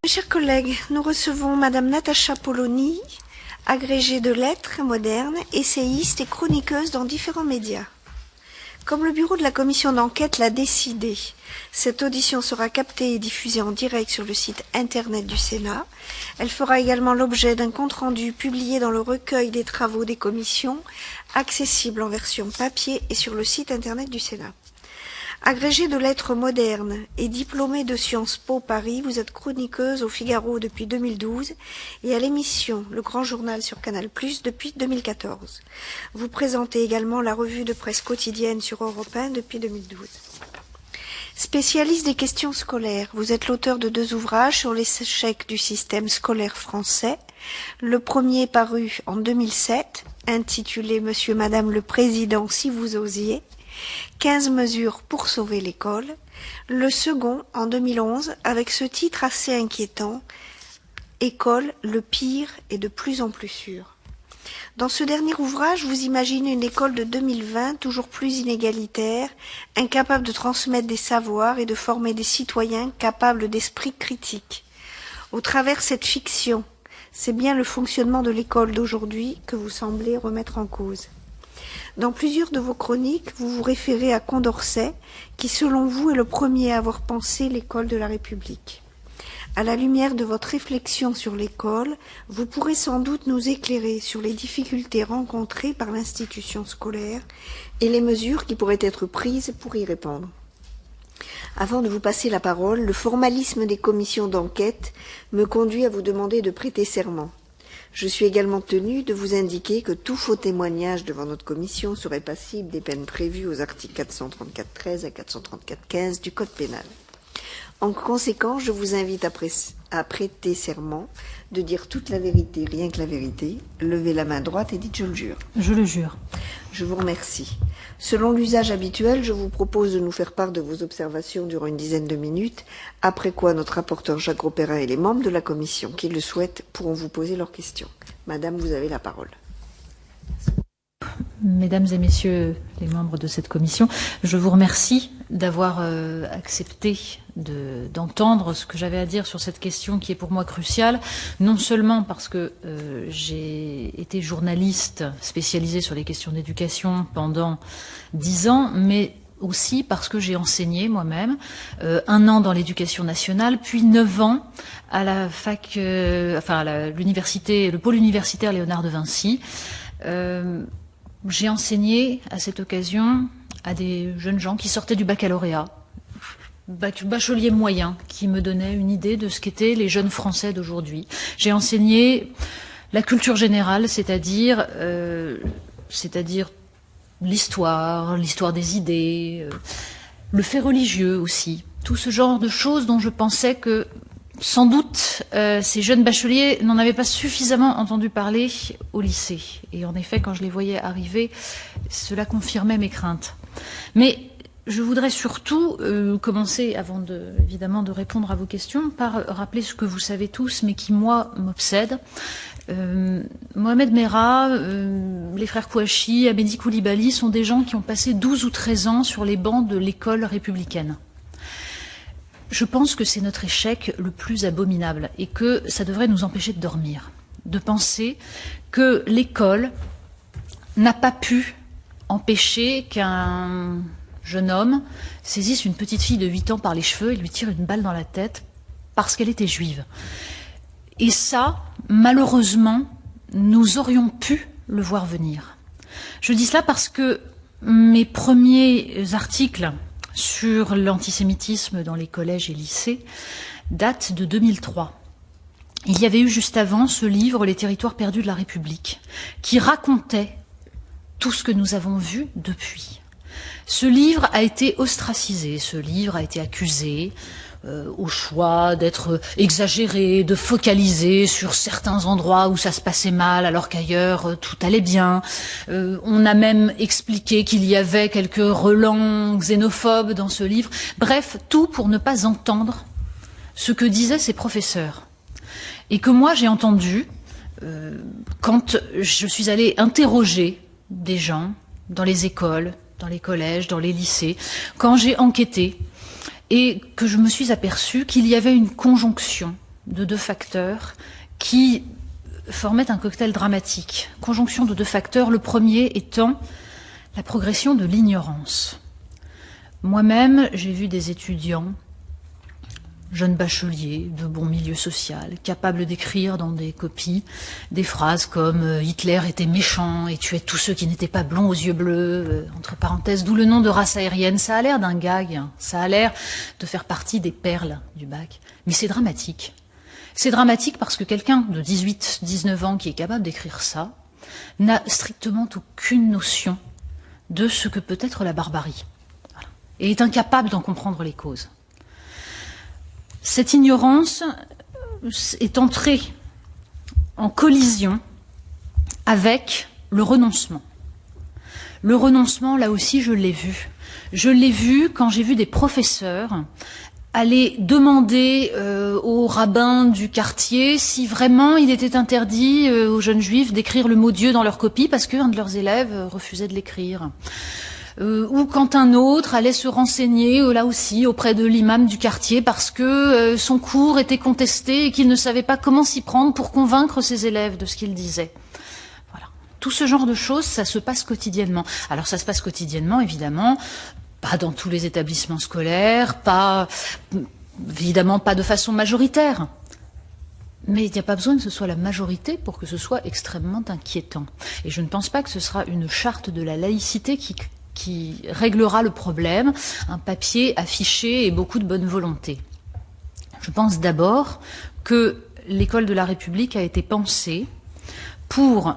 Chers collègues, nous recevons Madame Natacha Polony, agrégée de lettres modernes, essayiste et chroniqueuse dans différents médias. Comme le bureau de la commission d'enquête l'a décidé, cette audition sera captée et diffusée en direct sur le site internet du Sénat. Elle fera également l'objet d'un compte-rendu publié dans le recueil des travaux des commissions, accessible en version papier et sur le site internet du Sénat. Agrégée de lettres modernes et diplômée de Sciences Po Paris, vous êtes chroniqueuse au Figaro depuis 2012 et à l'émission Le Grand Journal sur Canal+ depuis 2014. Vous présentez également la revue de presse quotidienne sur Europe 1 depuis 2012. Spécialiste des questions scolaires, vous êtes l'auteur de 2 ouvrages sur les échecs du système scolaire français. Le premier paru en 2007, intitulé Monsieur, Madame le Président, si vous osiez. 15 mesures pour sauver l'école. Le second, en 2011, avec ce titre assez inquiétant, École, le pire est de plus en plus sûr. Dans ce dernier ouvrage, vous imaginez une école de 2020 toujours plus inégalitaire, incapable de transmettre des savoirs et de former des citoyens capables d'esprit critique. Au travers de cette fiction, c'est bien le fonctionnement de l'école d'aujourd'hui que vous semblez remettre en cause. Dans plusieurs de vos chroniques, vous vous référez à Condorcet, qui selon vous est le premier à avoir pensé l'école de la République. À la lumière de votre réflexion sur l'école, vous pourrez sans doute nous éclairer sur les difficultés rencontrées par l'institution scolaire et les mesures qui pourraient être prises pour y répondre. Avant de vous passer la parole, le formalisme des commissions d'enquête me conduit à vous demander de prêter serment. Je suis également tenue de vous indiquer que tout faux témoignage devant notre commission serait passible des peines prévues aux articles 434-13 à 434-15 du Code pénal. En conséquence, je vous invite à prêter serment de dire toute la vérité, rien que la vérité. Levez la main droite et dites « je le jure ». Je le jure. Je vous remercie. Selon l'usage habituel, je vous propose de nous faire part de vos observations durant une dizaine de minutes, après quoi notre rapporteur Jacques Grosperrin et les membres de la commission qui le souhaitent pourront vous poser leurs questions. Madame, vous avez la parole. Mesdames et messieurs les membres de cette commission, je vous remercie d'avoir accepté d'entendre ce que j'avais à dire sur cette question qui est pour moi cruciale, non seulement parce que j'ai été journaliste spécialisée sur les questions d'éducation pendant 10 ans, mais aussi parce que j'ai enseigné moi-même 1 an dans l'éducation nationale, puis 9 ans à la fac, à l'université, le pôle universitaire Léonard de Vinci. J'ai enseigné à cette occasion à des jeunes gens qui sortaient du baccalauréat, bachelier moyen, qui me donnaient une idée de ce qu'étaient les jeunes Français d'aujourd'hui. J'ai enseigné la culture générale, c'est-à-dire l'histoire des idées, le fait religieux aussi, tout ce genre de choses dont je pensais que sans doute, ces jeunes bacheliers n'en avaient pas suffisamment entendu parler au lycée. Et en effet, quand je les voyais arriver, cela confirmait mes craintes. Mais je voudrais surtout commencer, évidemment de répondre à vos questions, par rappeler ce que vous savez tous, mais qui, moi, m'obsède. Mohamed Merah, les frères Kouachi, Amédi Koulibaly sont des gens qui ont passé 12 ou 13 ans sur les bancs de l'école républicaine. Je pense que c'est notre échec le plus abominable et que ça devrait nous empêcher de dormir, de penser que l'école n'a pas pu empêcher qu'un jeune homme saisisse une petite fille de 8 ans par les cheveux et lui tire une balle dans la tête parce qu'elle était juive. Et ça, malheureusement, nous aurions pu le voir venir. Je dis cela parce que mes premiers articles sur l'antisémitisme dans les collèges et lycées date de 2003. Il y avait eu juste avant ce livre, Les territoires perdus de la République, qui racontait tout ce que nous avons vu depuis. Ce livre a été ostracisé, ce livre a été accusé au choix d'être exagéré, de focaliser sur certains endroits où ça se passait mal alors qu'ailleurs tout allait bien. On a même expliqué qu'il y avait quelques relents xénophobes dans ce livre. Bref, tout pour ne pas entendre ce que disaient ces professeurs. Et que moi j'ai entendu quand je suis allée interroger des gens dans les écoles, dans les collèges, dans les lycées, quand j'ai enquêté, et que je me suis aperçue qu'il y avait une conjonction de deux facteurs qui formaient un cocktail dramatique. Conjonction de deux facteurs, le premier étant la progression de l'ignorance. Moi-même, j'ai vu des étudiants, jeunes bacheliers de bon milieu social, capables d'écrire dans des copies des phrases comme « Hitler était méchant et tuait tous ceux qui n'étaient pas blonds aux yeux bleus », entre parenthèses, d'où le nom de race aérienne. Ça a l'air d'un gag, hein. Ça a l'air de faire partie des perles du bac. Mais c'est dramatique. C'est dramatique parce que quelqu'un de 18, 19 ans qui est capable d'écrire ça n'a strictement aucune notion de ce que peut être la barbarie. Voilà. Et est incapable d'en comprendre les causes. Cette ignorance est entrée en collision avec le renoncement. Le renoncement, là aussi, je l'ai vu. Je l'ai vu quand j'ai vu des professeurs aller demander au rabbin du quartier si vraiment il était interdit aux jeunes juifs d'écrire le mot Dieu dans leur copie parce qu'un de leurs élèves refusait de l'écrire. Ou quand un autre allait se renseigner, là aussi, auprès de l'imam du quartier parce que son cours était contesté et qu'il ne savait pas comment s'y prendre pour convaincre ses élèves de ce qu'il disait. Voilà. Tout ce genre de choses, ça se passe quotidiennement. Alors ça se passe quotidiennement, évidemment, pas dans tous les établissements scolaires, évidemment pas de façon majoritaire. Mais il n'y a pas besoin que ce soit la majorité pour que ce soit extrêmement inquiétant. Et je ne pense pas que ce sera une charte de la laïcité qui réglera le problème, un papier affiché et beaucoup de bonne volonté. Je pense d'abord que l'école de la République a été pensée pour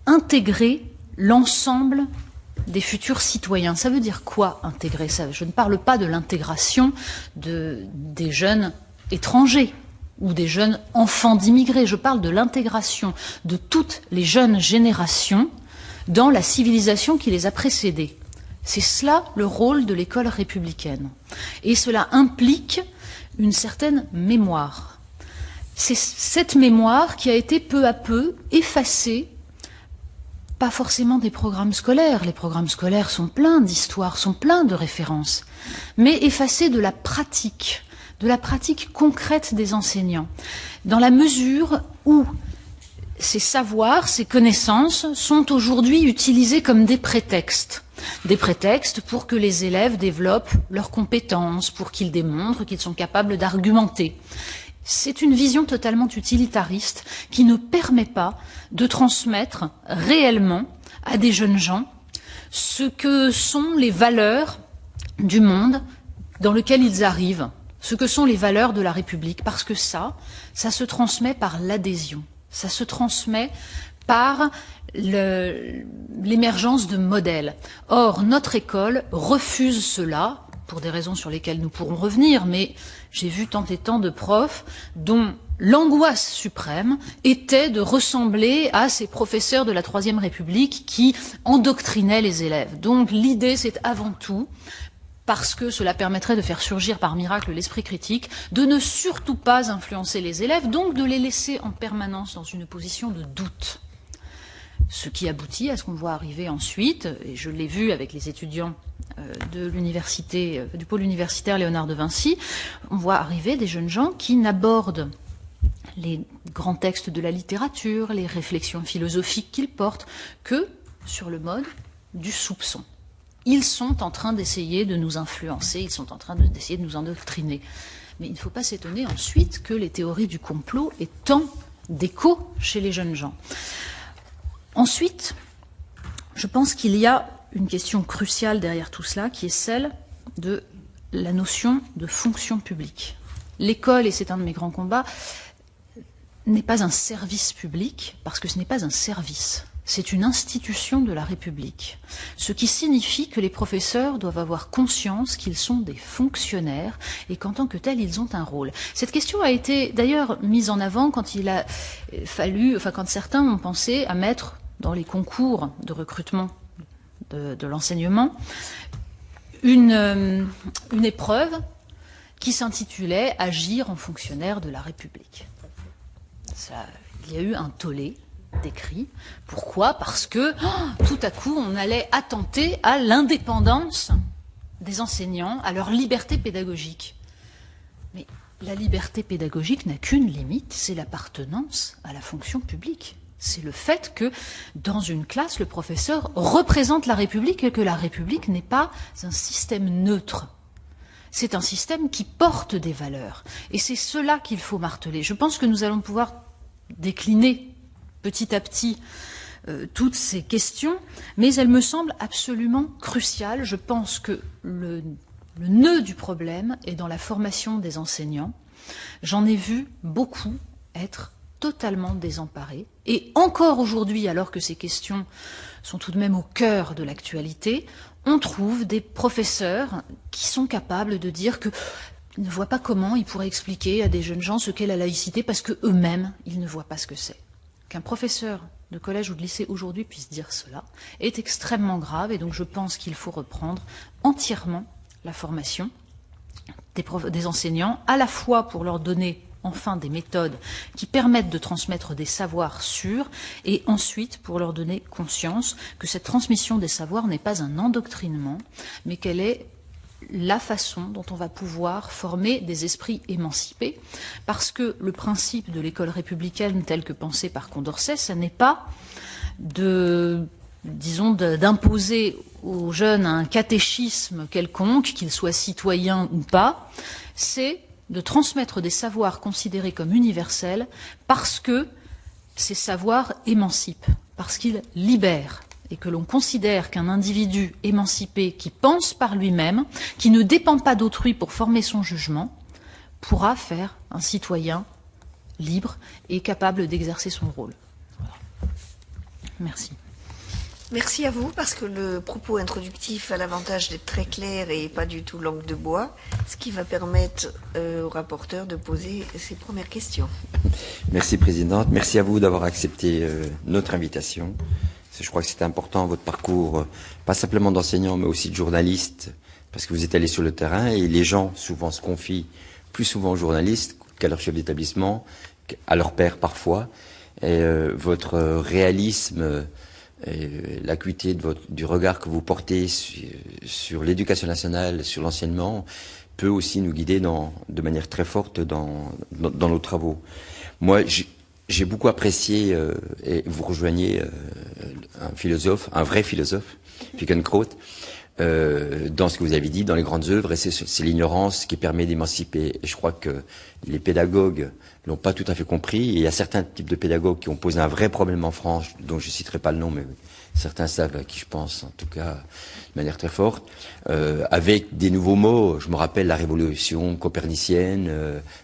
intégrer l'ensemble des futurs citoyens. Ça veut dire quoi, intégrer ça? Je ne parle pas de l'intégration des jeunes étrangers ou des jeunes enfants d'immigrés. Je parle de l'intégration de toutes les jeunes générations dans la civilisation qui les a précédées. C'est cela le rôle de l'école républicaine. Et cela implique une certaine mémoire. C'est cette mémoire qui a été peu à peu effacée, pas forcément des programmes scolaires. Les programmes scolaires sont pleins d'histoires, sont pleins de références, mais effacée de la pratique concrète des enseignants, dans la mesure où ces savoirs, ces connaissances sont aujourd'hui utilisés comme des prétextes pour que les élèves développent leurs compétences, pour qu'ils démontrent qu'ils sont capables d'argumenter. C'est une vision totalement utilitariste qui ne permet pas de transmettre réellement à des jeunes gens ce que sont les valeurs du monde dans lequel ils arrivent, ce que sont les valeurs de la République, parce que ça se transmet par l'adhésion, ça se transmet par l'émergence de modèles. Or, notre école refuse cela, pour des raisons sur lesquelles nous pourrons revenir, mais j'ai vu tant et tant de profs dont l'angoisse suprême était de ressembler à ces professeurs de la Troisième République qui endoctrinaient les élèves. Donc l'idée, c'est avant tout, parce que cela permettrait de faire surgir par miracle l'esprit critique, de ne surtout pas influencer les élèves, donc de les laisser en permanence dans une position de doute. Ce qui aboutit à ce qu'on voit arriver ensuite, et je l'ai vu avec les étudiants de l'université, du pôle universitaire Léonard de Vinci, on voit arriver des jeunes gens qui n'abordent les grands textes de la littérature, les réflexions philosophiques qu'ils portent, que sur le mode du soupçon. Ils sont en train d'essayer de nous influencer, ils sont en train d'essayer de nous endoctriner. Mais il ne faut pas s'étonner ensuite que les théories du complot aient tant d'écho chez les jeunes gens. Ensuite, je pense qu'il y a une question cruciale derrière tout cela, qui est celle de la notion de fonction publique. L'école, et c'est un de mes grands combats, n'est pas un service public, parce que ce n'est pas un service. C'est une institution de la République, ce qui signifie que les professeurs doivent avoir conscience qu'ils sont des fonctionnaires et qu'en tant que tels, ils ont un rôle. Cette question a été d'ailleurs mise en avant quand il a fallu, quand certains ont pensé à mettre dans les concours de recrutement de l'enseignement une épreuve qui s'intitulait « Agir en fonctionnaire de la République ». Il y a eu un tollé d'écrit. Pourquoi? Parce que tout à coup, on allait attenter à l'indépendance des enseignants, à leur liberté pédagogique. Mais La liberté pédagogique n'a qu'une limite, c'est l'appartenance à la fonction publique. C'est le fait que, dans une classe, le professeur représente la République et que la République n'est pas un système neutre. C'est un système qui porte des valeurs. Et c'est cela qu'il faut marteler. Je pense que nous allons pouvoir décliner petit à petit toutes ces questions, mais elles me semblent absolument cruciales. Je pense que le nœud du problème est dans la formation des enseignants. J'en ai vu beaucoup être totalement désemparés. Et encore aujourd'hui, alors que ces questions sont tout de même au cœur de l'actualité, on trouve des professeurs qui sont capables de dire qu'ils ne voient pas comment ils pourraient expliquer à des jeunes gens ce qu'est la laïcité parce qu'eux-mêmes, ils ne voient pas ce que c'est. Qu'un professeur de collège ou de lycée aujourd'hui puisse dire cela est extrêmement grave et donc je pense qu'il faut reprendre entièrement la formation des enseignants, à la fois pour leur donner enfin des méthodes qui permettent de transmettre des savoirs sûrs et ensuite pour leur donner conscience que cette transmission des savoirs n'est pas un endoctrinement, mais qu'elle est la façon dont on va pouvoir former des esprits émancipés, parce que le principe de l'école républicaine telle que pensée par Condorcet, ce n'est pas d'imposer aux jeunes un catéchisme quelconque, qu'ils soient citoyens ou pas, c'est de transmettre des savoirs considérés comme universels parce que ces savoirs émancipent, parce qu'ils libèrent, et que l'on considère qu'un individu émancipé qui pense par lui-même, qui ne dépend pas d'autrui pour former son jugement, pourra faire un citoyen libre et capable d'exercer son rôle. Voilà. Merci. Merci à vous, parce que le propos introductif a l'avantage d'être très clair et pas du tout langue de bois, ce qui va permettre au rapporteur de poser ses premières questions. Merci, Présidente. Merci à vous d'avoir accepté notre invitation. Je crois que c'est important, votre parcours, pas simplement d'enseignant, mais aussi de journaliste, parce que vous êtes allé sur le terrain et les gens souvent se confient plus souvent aux journalistes qu'à leur chef d'établissement, à leur père parfois. Et votre réalisme, l'acuité du regard que vous portez sur l'éducation nationale, sur l'enseignement, peut aussi nous guider de manière très forte dans nos travaux. Moi, j'ai beaucoup apprécié, et vous rejoignez un philosophe, un vrai philosophe, Finkielkraut, dans ce que vous avez dit, dans les grandes œuvres, et c'est l'ignorance qui permet d'émanciper. Et je crois que les pédagogues l'ont pas tout à fait compris, et il y a certains types de pédagogues qui ont posé un vrai problème en France, dont je citerai pas le nom, mais certains savent à qui je pense, en tout cas, de manière très forte, avec des nouveaux mots. Je me rappelle la révolution copernicienne,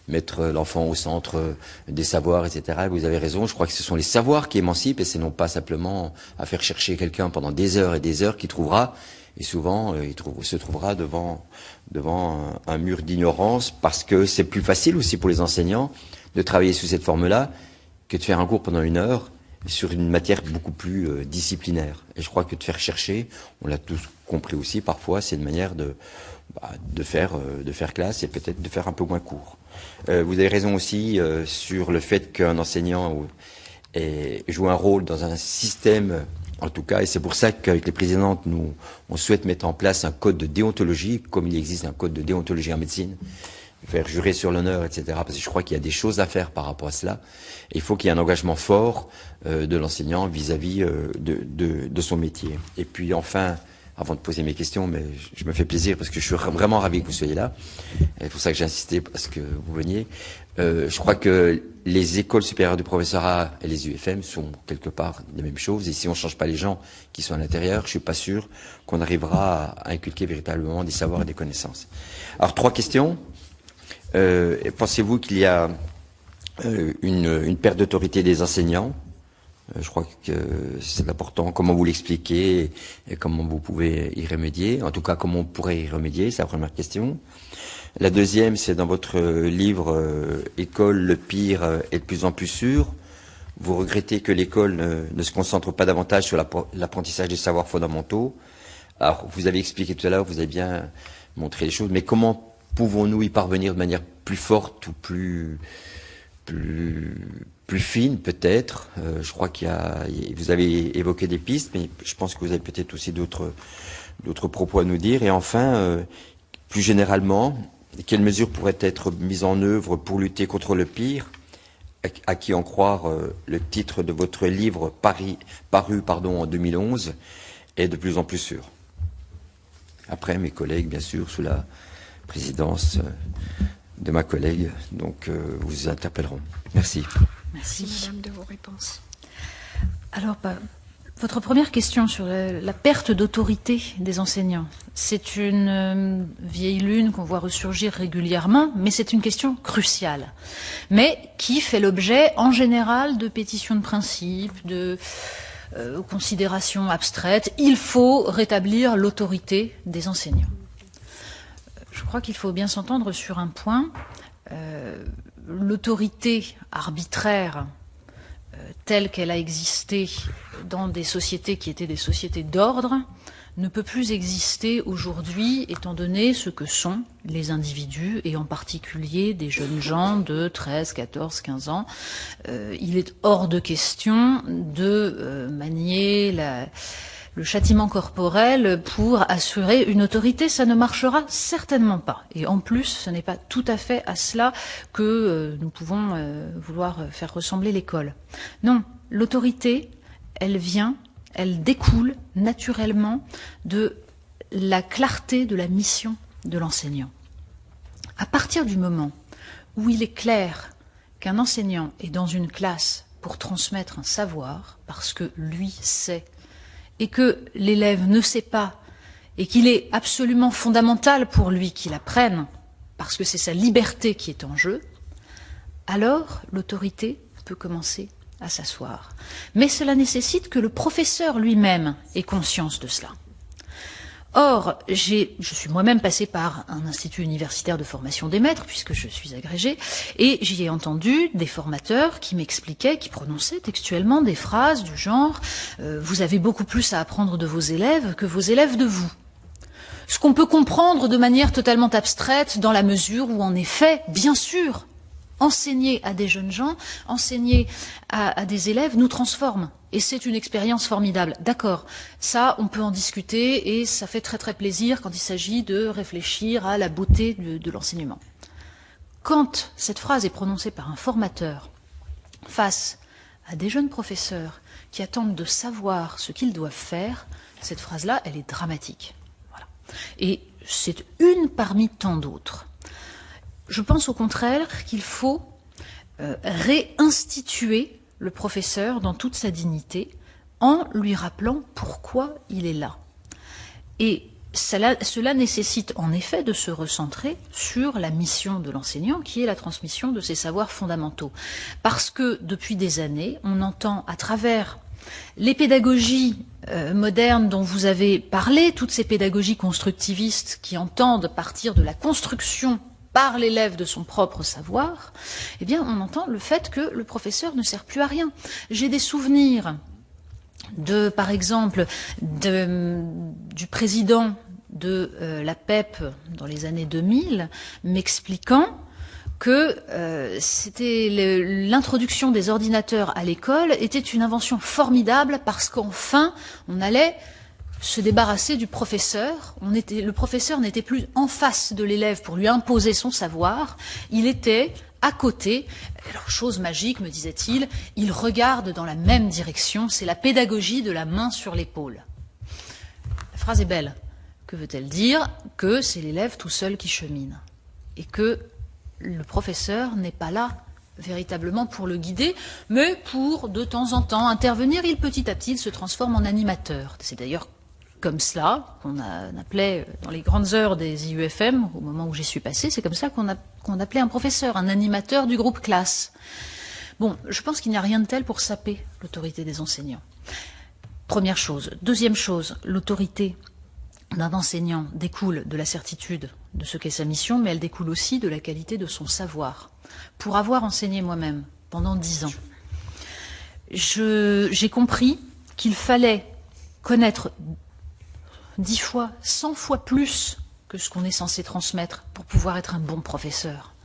mettre l'enfant au centre des savoirs, etc. Et vous avez raison, je crois que ce sont les savoirs qui émancipent, et c'est non pas simplement à faire chercher quelqu'un pendant des heures et des heures qui trouvera, et souvent se trouvera devant un mur d'ignorance, parce que c'est plus facile aussi pour les enseignants de travailler sous cette forme-là que de faire un cours pendant 1 heure sur une matière beaucoup plus disciplinaire. Et je crois que de faire chercher, on l'a tous compris aussi parfois, c'est une manière de faire classe et peut-être de faire un peu moins court. Vous avez raison aussi sur le fait qu'un enseignant joue un rôle dans un système, en tout cas, et c'est pour ça qu'avec les présidentes, on souhaite mettre en place un code de déontologie, comme il existe un code de déontologie en médecine, faire jurer sur l'honneur, etc. Parce que je crois qu'il y a des choses à faire par rapport à cela. Et il faut qu'il y ait un engagement fort de l'enseignant vis-à-vis de son métier. Et puis enfin, avant de poser mes questions, mais je me fais plaisir parce que je suis vraiment ravi que vous soyez là. C'est pour ça que j'ai insisté parce que vous veniez. Je crois que les écoles supérieures du professorat et les UFM sont quelque part les mêmes choses. Et si on ne change pas les gens qui sont à l'intérieur, je suis pas sûr qu'on arrivera à inculquer véritablement des savoirs et des connaissances. Alors 3 questions. Pensez-vous qu'il y a une perte d'autorité des enseignants? Je crois que c'est important. Comment vous l'expliquez et comment vous pouvez y remédier? En tout cas, comment on pourrait y remédier? C'est la première question. La deuxième, c'est dans votre livre École, le pire est de plus en plus sûr. Vous regrettez que l'école ne se concentre pas davantage sur l'apprentissage des savoirs fondamentaux. Alors, vous avez expliqué tout à l'heure, vous avez bien montré les choses, mais comment pouvons-nous y parvenir de manière plus forte ou plus fine peut-être? Je crois vous avez évoqué des pistes, mais je pense que vous avez peut-être aussi d'autres propos à nous dire. Et enfin, plus généralement, quelles mesures pourraient être mises en œuvre pour lutter contre le pire, à qui en croire le titre de votre livre paru en 2011 est de plus en plus sûr. Après, mes collègues, bien sûr, sous la présidence de ma collègue, donc vous interpelleront. Merci. Merci. Madame, de vos réponses. Alors, votre première question sur la perte d'autorité des enseignants, c'est une vieille lune qu'on voit ressurgir régulièrement, mais c'est une question cruciale, mais qui fait l'objet en général de pétitions de principe, de considérations abstraites. Il faut rétablir l'autorité des enseignants. Je crois qu'il faut bien s'entendre sur un point. L'autorité arbitraire telle qu'elle a existé dans des sociétés qui étaient des sociétés d'ordre ne peut plus exister aujourd'hui, étant donné ce que sont les individus, et en particulier des jeunes gens de 13, 14, 15 ans. Il est hors de question de manier le châtiment corporel pour assurer une autorité. Ça ne marchera certainement pas. Et en plus, ce n'est pas tout à fait à cela que nous pouvons vouloir faire ressembler l'école. Non, l'autorité, elle découle naturellement de la clarté de la mission de l'enseignant. À partir du moment où il est clair qu'un enseignant est dans une classe pour transmettre un savoir, parce que lui sait, et que l'élève ne sait pas, et qu'il est absolument fondamental pour lui qu'il apprenne, parce que c'est sa liberté qui est en jeu, alors l'autorité peut commencer à s'asseoir. Mais cela nécessite que le professeur lui-même ait conscience de cela. Or, je suis moi-même passée par un institut universitaire de formation des maîtres, puisque je suis agrégée, et j'y ai entendu des formateurs qui m'expliquaient, qui prononçaient textuellement des phrases du genre « Vous avez beaucoup plus à apprendre de vos élèves que vos élèves de vous ». Ce qu'on peut comprendre de manière totalement abstraite, dans la mesure où, en effet, bien sûr, enseigner à des jeunes gens, enseigner à des élèves nous transforme. Et c'est une expérience formidable. D'accord, ça, on peut en discuter et ça fait très très plaisir quand il s'agit de réfléchir à la beauté de l'enseignement. Quand cette phrase est prononcée par un formateur face à des jeunes professeurs qui attendent de savoir ce qu'ils doivent faire, cette phrase-là, elle est dramatique. Voilà. Et c'est une parmi tant d'autres. Je pense au contraire qu'il faut réinstituer le professeur dans toute sa dignité en lui rappelant pourquoi il est là. Et cela nécessite en effet de se recentrer sur la mission de l'enseignant qui est la transmission de ses savoirs fondamentaux. Parce que depuis des années, on entend à travers les pédagogies modernes dont vous avez parlé, toutes ces pédagogies constructivistes qui entendent partir de la construction par l'élève de son propre savoir, eh bien, on entend le fait que le professeur ne sert plus à rien. J'ai des souvenirs par exemple, du président de la PEP dans les années 2000, m'expliquant que l'introduction des ordinateurs à l'école était une invention formidable parce qu'enfin, on allait se débarrasser du professeur. Le professeur n'était plus en face de l'élève pour lui imposer son savoir. Il était à côté. Alors, chose magique, me disait-il, il regarde dans la même direction. C'est la pédagogie de la main sur l'épaule. La phrase est belle. Que veut-elle dire? Que c'est l'élève tout seul qui chemine. Et que le professeur n'est pas là véritablement pour le guider, mais pour, de temps en temps, intervenir. Petit à petit, il se transforme en animateur. C'est d'ailleurs comme cela qu'on appelait dans les grandes heures des IUFM, au moment où j'y suis passée, c'est comme ça qu'on appelait un professeur, un animateur du groupe classe. Bon, je pense qu'il n'y a rien de tel pour saper l'autorité des enseignants. Première chose. Deuxième chose, l'autorité d'un enseignant découle de la certitude de ce qu'est sa mission, mais elle découle aussi de la qualité de son savoir. Pour avoir enseigné moi-même pendant 10 ans, j'ai compris qu'il fallait connaître 10 fois, 100 fois plus que ce qu'on est censé transmettre pour pouvoir être un bon professeur.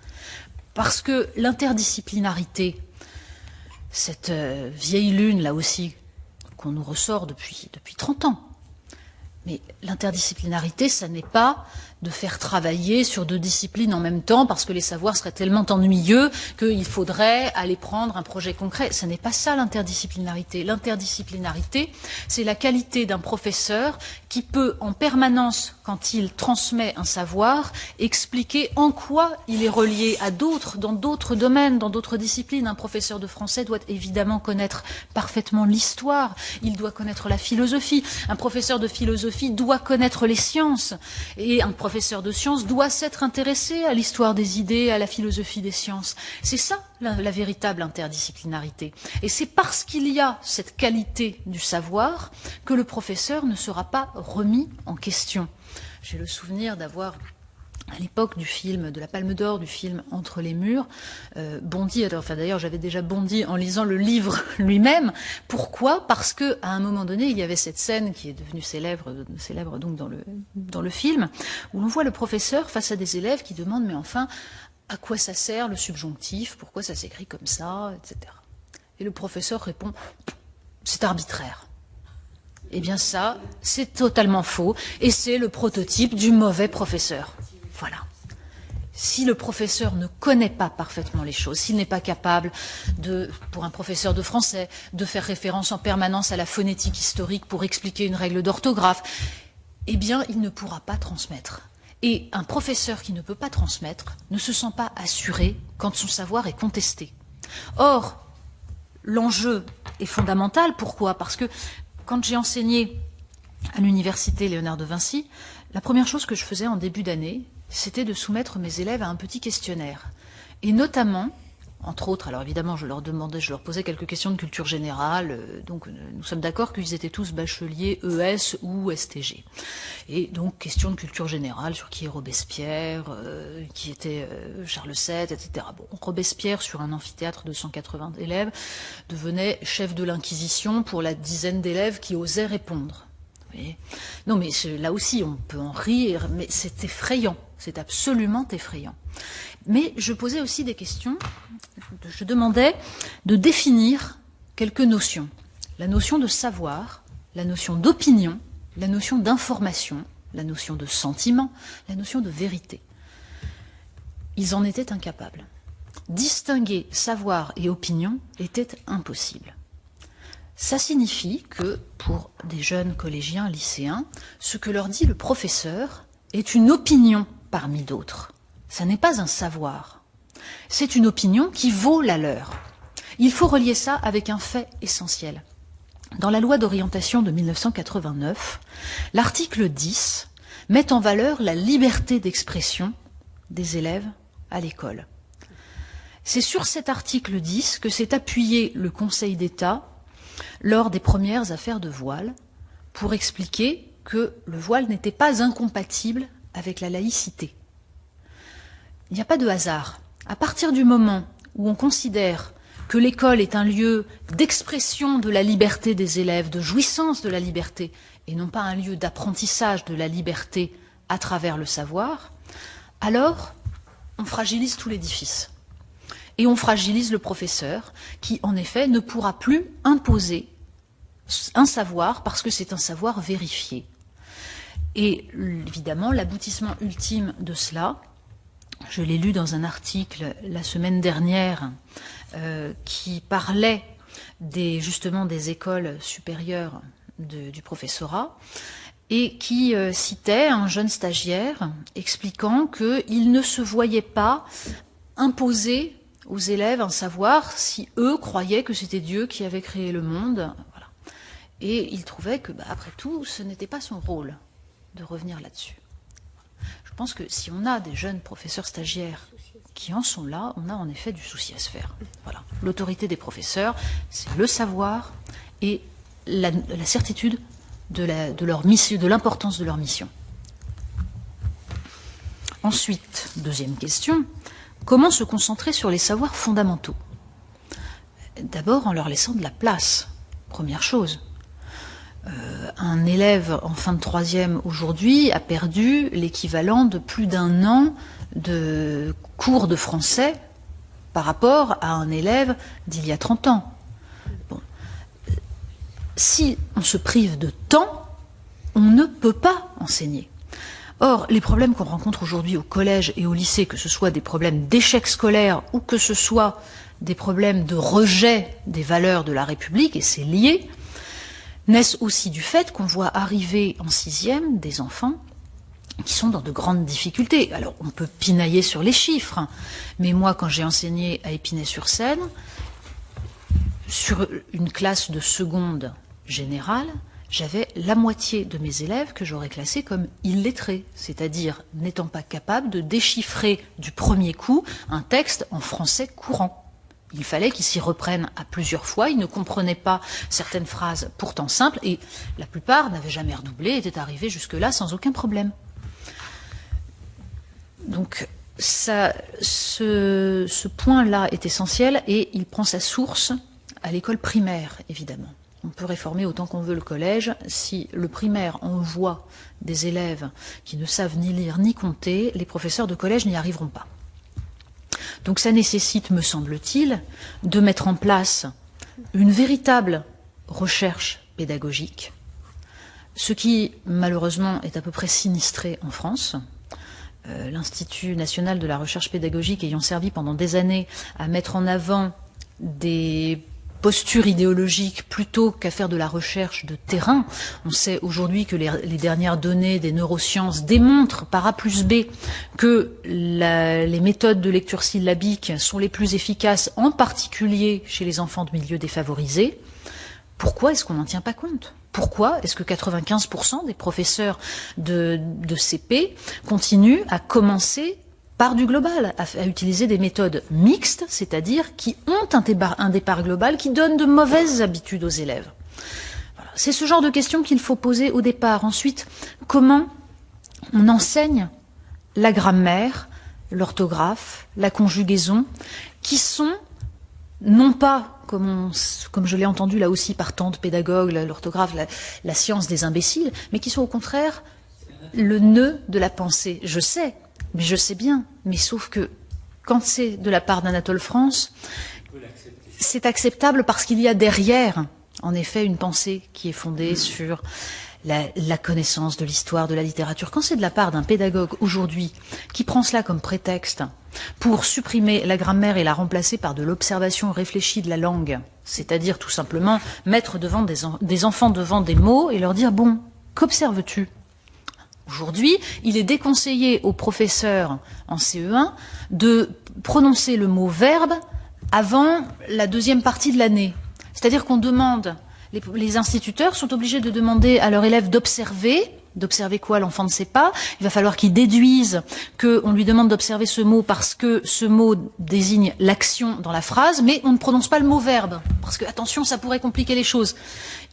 Parce que l'interdisciplinarité, cette vieille lune là aussi, qu'on nous ressort depuis 30 ans, mais l'interdisciplinarité, ça n'est pas de faire travailler sur 2 disciplines en même temps parce que les savoirs seraient tellement ennuyeux qu'il faudrait aller prendre un projet concret. Ce n'est pas ça l'interdisciplinarité. L'interdisciplinarité, c'est la qualité d'un professeur qui peut en permanence, quand il transmet un savoir, expliquer en quoi il est relié à d'autres, dans d'autres domaines, dans d'autres disciplines. Un professeur de français doit évidemment connaître parfaitement l'histoire, il doit connaître la philosophie. Un professeur de philosophie doit connaître les sciences. Et un professeur de sciences doit s'être intéressé à l'histoire des idées, à la philosophie des sciences. C'est ça la véritable interdisciplinarité. Et c'est parce qu'il y a cette qualité du savoir que le professeur ne sera pas remis en question. J'ai le souvenir d'avoir, à l'époque du film, de la Palme d'Or, du film Entre les murs, bondi, enfin d'ailleurs j'avais déjà bondi en lisant le livre lui-même. Pourquoi? Parce que à un moment donné, il y avait cette scène qui est devenue célèbre donc dans le film, où l'on voit le professeur face à des élèves qui demandent mais enfin, à quoi ça sert le subjonctif? Pourquoi ça s'écrit comme ça, etc. Et le professeur répond, c'est arbitraire. Eh bien ça, c'est totalement faux, et c'est le prototype du mauvais professeur. Voilà. Si le professeur ne connaît pas parfaitement les choses, s'il n'est pas capable pour un professeur de français, de faire référence en permanence à la phonétique historique pour expliquer une règle d'orthographe, eh bien, il ne pourra pas transmettre. Et un professeur qui ne peut pas transmettre ne se sent pas assuré quand son savoir est contesté. Or, l'enjeu est fondamental. Pourquoi? Parce que quand j'ai enseigné à l'université Léonard de Vinci, la première chose que je faisais en début d'année, c'était de soumettre mes élèves à un petit questionnaire. Et notamment, entre autres, alors évidemment, je leur posais quelques questions de culture générale, donc nous sommes d'accord qu'ils étaient tous bacheliers ES ou STG. Et donc, question de culture générale sur qui est Robespierre, qui était Charles VII, etc. Bon, Robespierre, sur un amphithéâtre de 180 élèves, devenait chef de l'Inquisition pour la dizaine d'élèves qui osaient répondre. Vous voyez ? Non, mais là aussi, on peut en rire, mais c'est effrayant, c'est absolument effrayant. Mais je posais aussi des questions, je demandais de définir quelques notions. La notion de savoir, la notion d'opinion, la notion d'information, la notion de sentiment, la notion de vérité. Ils en étaient incapables. Distinguer savoir et opinion était impossible. Ça signifie que, pour des jeunes collégiens, lycéens, ce que leur dit le professeur est une opinion parmi d'autres. Ça n'est pas un savoir. C'est une opinion qui vaut la leur. Il faut relier ça avec un fait essentiel. Dans la loi d'orientation de 1989, l'article 10 met en valeur la liberté d'expression des élèves à l'école. C'est sur cet article 10 que s'est appuyé le Conseil d'État lors des premières affaires de voile pour expliquer que le voile n'était pas incompatible avec la laïcité. Il n'y a pas de hasard. À partir du moment où on considère que l'école est un lieu d'expression de la liberté des élèves, de jouissance de la liberté, et non pas un lieu d'apprentissage de la liberté à travers le savoir, alors on fragilise tout l'édifice. Et on fragilise le professeur qui, en effet, ne pourra plus imposer un savoir parce que c'est un savoir vérifié. Et évidemment, l'aboutissement ultime de cela, je l'ai lu dans un article la semaine dernière qui parlait justement des écoles supérieures du professorat et qui citait un jeune stagiaire expliquant qu'il ne se voyait pas imposer aux élèves un savoir si eux croyaient que c'était Dieu qui avait créé le monde. Voilà. Et il trouvait que, après tout, ce n'était pas son rôle de revenir là-dessus. Je pense que si on a des jeunes professeurs stagiaires qui en sont là, on a en effet du souci à se faire. Voilà. L'autorité des professeurs, c'est le savoir et la certitude de leur mission, de l'importance de leur mission. Ensuite, deuxième question, comment se concentrer sur les savoirs fondamentaux? D'abord en leur laissant de la place, première chose. Un élève en fin de troisième aujourd'hui a perdu l'équivalent de plus d'un an de cours de français par rapport à un élève d'il y a 30 ans. Bon. Si on se prive de temps, on ne peut pas enseigner. Or, les problèmes qu'on rencontre aujourd'hui au collège et au lycée, que ce soit des problèmes d'échec scolaire ou que ce soit des problèmes de rejet des valeurs de la République, et c'est lié, naissent aussi du fait qu'on voit arriver en 6e des enfants qui sont dans de grandes difficultés. Alors, on peut pinailler sur les chiffres, hein, mais moi, quand j'ai enseigné à Épinay-sur-Seine, sur une classe de seconde générale, j'avais la moitié de mes élèves que j'aurais classés comme illettrés, c'est-à-dire n'étant pas capables de déchiffrer du premier coup un texte en français courant. Il fallait qu'ils s'y reprennent à plusieurs fois, ils ne comprenaient pas certaines phrases pourtant simples, et la plupart n'avaient jamais redoublé, étaient arrivés jusque-là sans aucun problème. Donc ce point-là est essentiel, et il prend sa source à l'école primaire, évidemment. On peut réformer autant qu'on veut le collège. Si le primaire envoie des élèves qui ne savent ni lire ni compter, les professeurs de collège n'y arriveront pas. Donc ça nécessite, me semble-t-il, de mettre en place une véritable recherche pédagogique, ce qui, malheureusement, est à peu près sinistré en France. L'Institut national de la recherche pédagogique ayant servi pendant des années à mettre en avant des posture idéologique plutôt qu'à faire de la recherche de terrain. On sait aujourd'hui que les dernières données des neurosciences démontrent par A plus B que les méthodes de lecture syllabique sont les plus efficaces, en particulier chez les enfants de milieux défavorisés. Pourquoi est-ce qu'on n'en tient pas compte ? Pourquoi est-ce que 95% des professeurs de CP continuent à commencer par du global, à utiliser des méthodes mixtes, c'est-à-dire qui ont un départ global, qui donnent de mauvaises habitudes aux élèves. Voilà. C'est ce genre de questions qu'il faut poser au départ. Ensuite, comment on enseigne la grammaire, l'orthographe, la conjugaison, qui sont non pas, comme je l'ai entendu là aussi par tant de pédagogues, l'orthographe, la science des imbéciles, mais qui sont au contraire le nœud de la pensée. Je sais. Mais je sais bien, mais sauf que quand c'est de la part d'Anatole France, c'est acceptable parce qu'il y a derrière, en effet, une pensée qui est fondée sur la connaissance de l'histoire, de la littérature. Quand c'est de la part d'un pédagogue aujourd'hui qui prend cela comme prétexte pour supprimer la grammaire et la remplacer par de l'observation réfléchie de la langue, c'est-à-dire tout simplement mettre devant des enfants devant des mots et leur dire « Bon, qu'observes-tu » ? Aujourd'hui, il est déconseillé aux professeurs en CE1 de prononcer le mot verbe avant la deuxième partie de l'année. C'est-à-dire qu'on demande, les instituteurs sont obligés de demander à leurs élèves d'observer. D'observer quoi? L'enfant ne sait pas. Il va falloir qu'ils déduisent qu'on lui demande d'observer ce mot parce que ce mot désigne l'action dans la phrase, mais on ne prononce pas le mot verbe. Parce que, attention, ça pourrait compliquer les choses.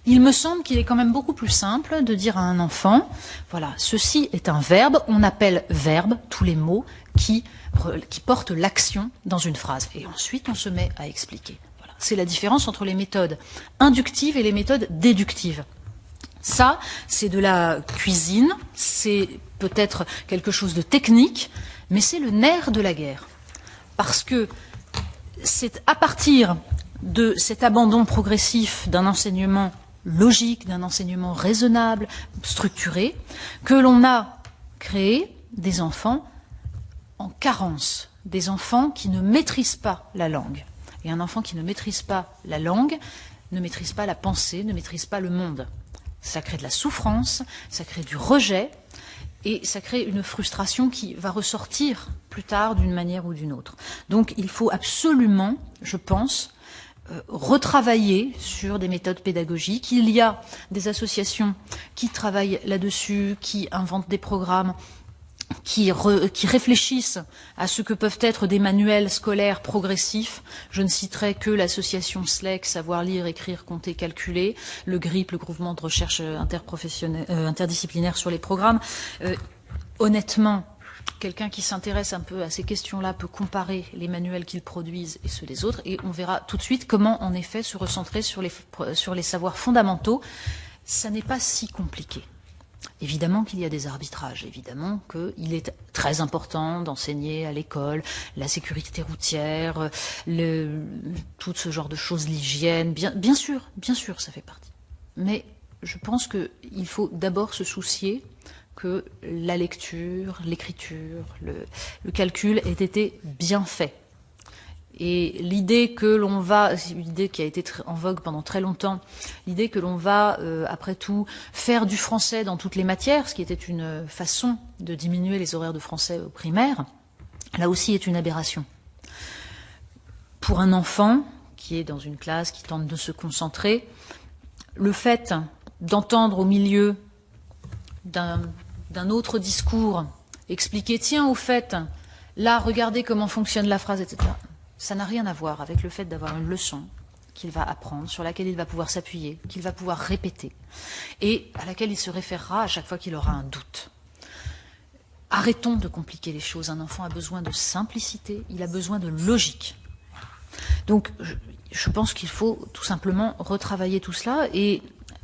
Il me semble qu'il est quand même beaucoup plus simple de dire à un enfant, voilà, ceci est un verbe, on appelle verbe tous les mots qui portent l'action dans une phrase. Et ensuite, on se met à expliquer. Voilà. C'est la différence entre les méthodes inductives et les méthodes déductives. Ça, c'est de la cuisine, c'est peut-être quelque chose de technique, mais c'est le nerf de la guerre. Parce que c'est à partir de cet abandon progressif d'un enseignement logique, d'un enseignement raisonnable, structuré, que l'on a créé des enfants en carence, des enfants qui ne maîtrisent pas la langue. Et un enfant qui ne maîtrise pas la langue ne maîtrise pas la pensée, ne maîtrise pas le monde. Ça crée de la souffrance, ça crée du rejet, et ça crée une frustration qui va ressortir plus tard d'une manière ou d'une autre. Donc il faut absolument, je pense, retravailler sur des méthodes pédagogiques. Il y a des associations qui travaillent là-dessus, qui inventent des programmes, qui réfléchissent à ce que peuvent être des manuels scolaires progressifs. Je ne citerai que l'association SLEC, Savoir lire, écrire, compter, calculer, le GRIP, le Groupement de recherche interdisciplinaire sur les programmes. Honnêtement, quelqu'un qui s'intéresse un peu à ces questions-là peut comparer les manuels qu'ils produisent et ceux des autres, et on verra tout de suite comment, en effet, se recentrer sur les savoirs fondamentaux. Ça n'est pas si compliqué. Évidemment qu'il y a des arbitrages, évidemment qu'il est très important d'enseigner à l'école la sécurité routière, tout ce genre de choses, l'hygiène, bien sûr, ça fait partie. Mais je pense qu'il faut d'abord se soucier que la lecture, l'écriture, le calcul aient été bien faits. Et l'idée que l'on va, l'idée qui a été en vogue pendant très longtemps, l'idée que l'on va, après tout, faire du français dans toutes les matières, ce qui était une façon de diminuer les horaires de français au primaire, là aussi est une aberration. Pour un enfant qui est dans une classe, qui tente de se concentrer, le fait d'entendre au milieu d'un autre discours expliquer, tiens, au fait, là, regardez comment fonctionne la phrase, etc., ça n'a rien à voir avec le fait d'avoir une leçon qu'il va apprendre, sur laquelle il va pouvoir s'appuyer, qu'il va pouvoir répéter, et à laquelle il se référera à chaque fois qu'il aura un doute. Arrêtons de compliquer les choses. Un enfant a besoin de simplicité, il a besoin de logique. Donc, je pense qu'il faut tout simplement retravailler tout cela et,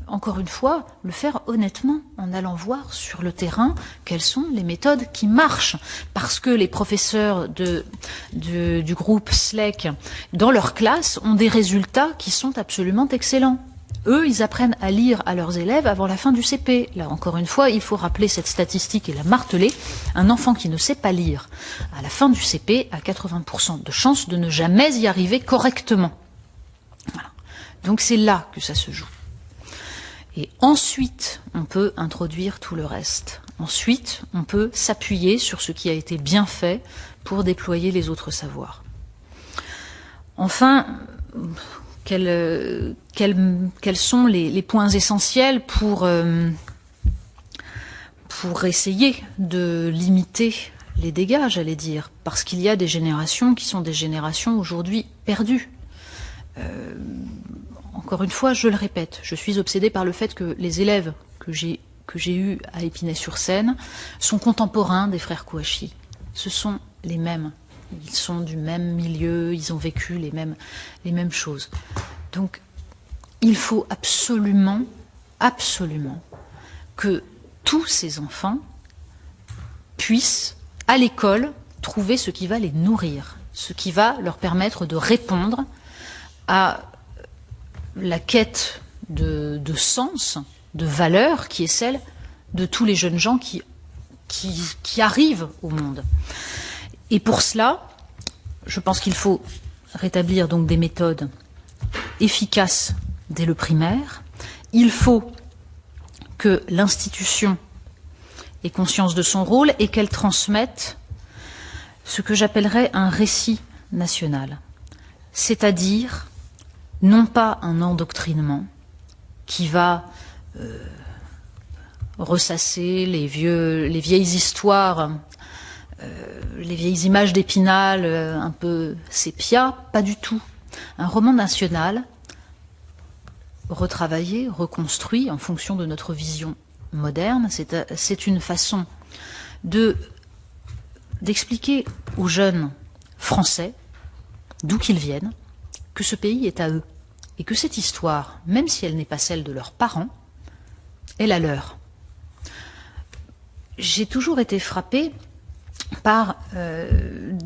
encore une fois, le faire honnêtement, en allant voir sur le terrain quelles sont les méthodes qui marchent. Parce que les professeurs du groupe SLEC, dans leur classe, ont des résultats qui sont absolument excellents. Eux, ils apprennent à lire à leurs élèves avant la fin du CP. Là, encore une fois, il faut rappeler cette statistique et la marteler. Un enfant qui ne sait pas lire à la fin du CP a 80% de chances de ne jamais y arriver correctement. Voilà. Donc c'est là que ça se joue. Et ensuite, on peut introduire tout le reste. Ensuite, on peut s'appuyer sur ce qui a été bien fait pour déployer les autres savoirs. Enfin, quels sont les points essentiels pour essayer de limiter les dégâts, j'allais dire, parce qu'il y a des générations qui sont des générations aujourd'hui perdues. Encore une fois, je le répète, je suis obsédée par le fait que les élèves que j'ai eus à Épinay-sur-Seine sont contemporains des frères Kouachi. Ce sont les mêmes. Ils sont du même milieu, ils ont vécu les mêmes choses. Donc, il faut absolument que tous ces enfants puissent, à l'école, trouver ce qui va les nourrir, ce qui va leur permettre de répondre à la quête de sens, de valeur, qui est celle de tous les jeunes gens qui arrivent au monde. Et pour cela, je pense qu'il faut rétablir donc des méthodes efficaces dès le primaire. Il faut que l'institution ait conscience de son rôle et qu'elle transmette ce que j'appellerais un récit national, c'est-à-dire non pas un endoctrinement qui va ressasser les vieilles histoires, les vieilles images d'Épinal un peu sépia, pas du tout. Un roman national retravaillé, reconstruit en fonction de notre vision moderne, c'est une façon d'expliquer aux jeunes Français, d'où qu'ils viennent, que ce pays est à eux, et que cette histoire, même si elle n'est pas celle de leurs parents, est la leur. J'ai toujours été frappée par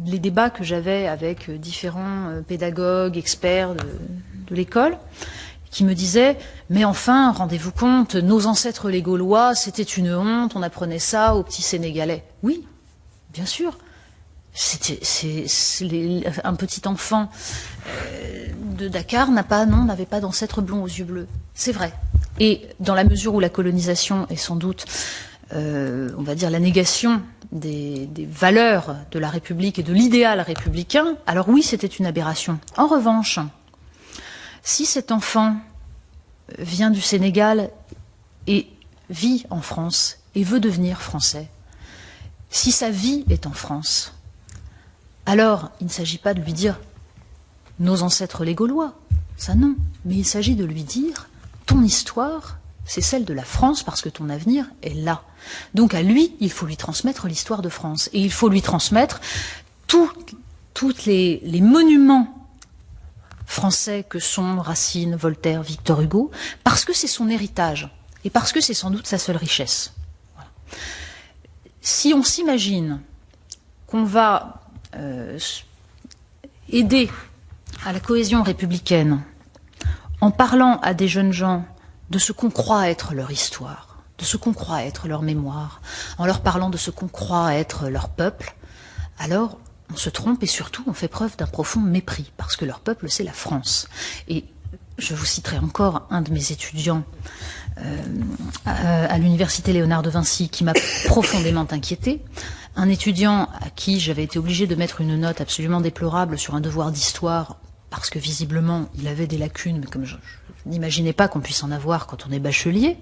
les débats que j'avais avec différents pédagogues, experts de l'école, qui me disaient « Mais enfin, rendez-vous compte, nos ancêtres les Gaulois, c'était une honte, on apprenait ça aux petits Sénégalais. » Oui, bien sûr. Un petit enfant de Dakar n'avait pas d'ancêtre blond aux yeux bleus. C'est vrai. Et dans la mesure où la colonisation est sans doute, on va dire, la négation des valeurs de la République et de l'idéal républicain, alors oui, c'était une aberration. En revanche, si cet enfant vient du Sénégal et vit en France et veut devenir français, si sa vie est en France, alors il ne s'agit pas de lui dire « nos ancêtres les Gaulois », ça non, mais il s'agit de lui dire « ton histoire, c'est celle de la France parce que ton avenir est là ». Donc à lui, il faut lui transmettre l'histoire de France et il faut lui transmettre tous les monuments français que sont Racine, Voltaire, Victor Hugo, parce que c'est son héritage et parce que c'est sans doute sa seule richesse. Voilà. Si on s'imagine qu'on va aider à la cohésion républicaine en parlant à des jeunes gens de ce qu'on croit être leur histoire, de ce qu'on croit être leur mémoire, en leur parlant de ce qu'on croit être leur peuple, alors on se trompe et surtout on fait preuve d'un profond mépris, parce que leur peuple, c'est la France. Et je vous citerai encore un de mes étudiants à l'université Léonard de Vinci qui m'a profondément inquiétée. Un étudiant à qui j'avais été obligée de mettre une note absolument déplorable sur un devoir d'histoire, parce que visiblement il avait des lacunes, mais comme je n'imaginais pas qu'on puisse en avoir quand on est bachelier,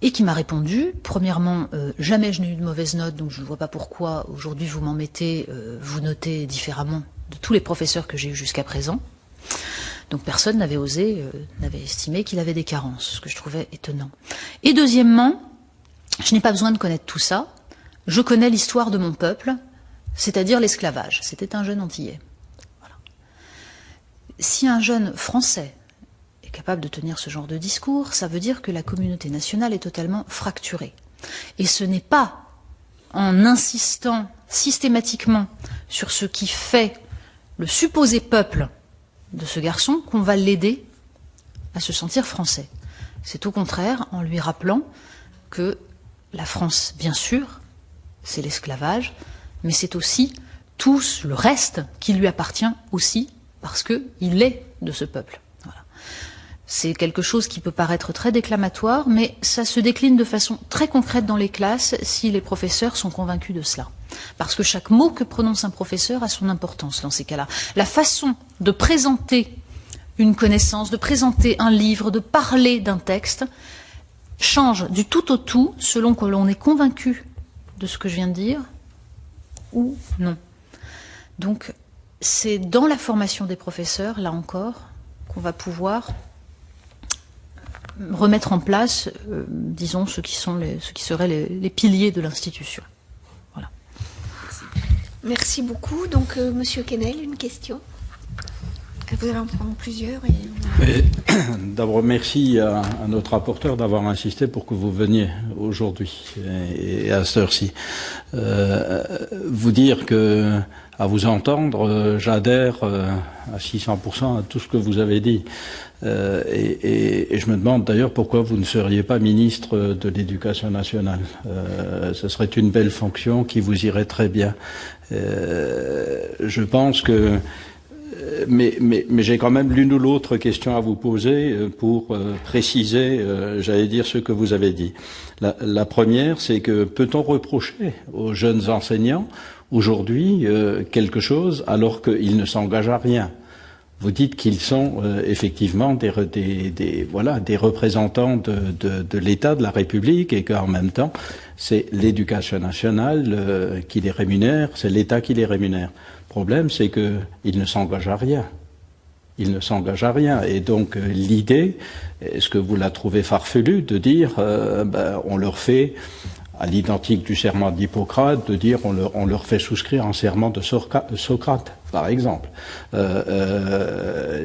et qui m'a répondu, premièrement, jamais je n'ai eu de mauvaise note, donc je ne vois pas pourquoi aujourd'hui vous m'en mettez, vous notez différemment de tous les professeurs que j'ai eus jusqu'à présent. Donc personne n'avait osé, n'avait estimé qu'il avait des carences, ce que je trouvais étonnant. Et deuxièmement, je n'ai pas besoin de connaître tout ça, je connais l'histoire de mon peuple, c'est-à-dire l'esclavage. C'était un jeune antillais. Voilà. Si un jeune français est capable de tenir ce genre de discours, ça veut dire que la communauté nationale est totalement fracturée. Et ce n'est pas en insistant systématiquement sur ce qui fait le supposé peuple de ce garçon qu'on va l'aider à se sentir français. C'est au contraire en lui rappelant que la France, bien sûr, c'est l'esclavage, mais c'est aussi tout le reste qui lui appartient aussi, parce qu'il est de ce peuple. Voilà. C'est quelque chose qui peut paraître très déclamatoire, mais ça se décline de façon très concrète dans les classes si les professeurs sont convaincus de cela. Parce que chaque mot que prononce un professeur a son importance dans ces cas-là. La façon de présenter une connaissance, de présenter un livre, de parler d'un texte, change du tout au tout selon que l'on est convaincu de ce que je viens de dire ou non. Donc, c'est dans la formation des professeurs, là encore, qu'on va pouvoir remettre en place, disons, ce qui seraient les piliers de l'institution. Voilà. Merci beaucoup. Donc, Monsieur Quesnel, une question. Vous allez en prendre plusieurs. D'abord, merci à notre rapporteur d'avoir insisté pour que vous veniez aujourd'hui et à cette heure-ci. Vous dire que, à vous entendre, j'adhère à 600% à tout ce que vous avez dit. Et je me demande d'ailleurs pourquoi vous ne seriez pas ministre de l'Éducation nationale. Ce serait une belle fonction qui vous irait très bien. Je pense que mais j'ai quand même l'une ou l'autre question à vous poser pour préciser, j'allais dire, ce que vous avez dit. La première, c'est que peut-on reprocher aux jeunes enseignants aujourd'hui quelque chose alors qu'ils ne s'engagent à rien? Vous dites qu'ils sont effectivement des représentants de l'État, de la République, et qu'en même temps, c'est l'Éducation nationale qui les rémunère, c'est l'État qui les rémunère. Le problème, c'est qu'ils ne s'engagent à rien. Ils ne s'engagent à rien. Et donc, l'idée, est-ce que vous la trouvez farfelue de dire, on leur fait, à l'identique du serment d'Hippocrate, de dire, on leur fait souscrire un serment de Socrate, par exemple.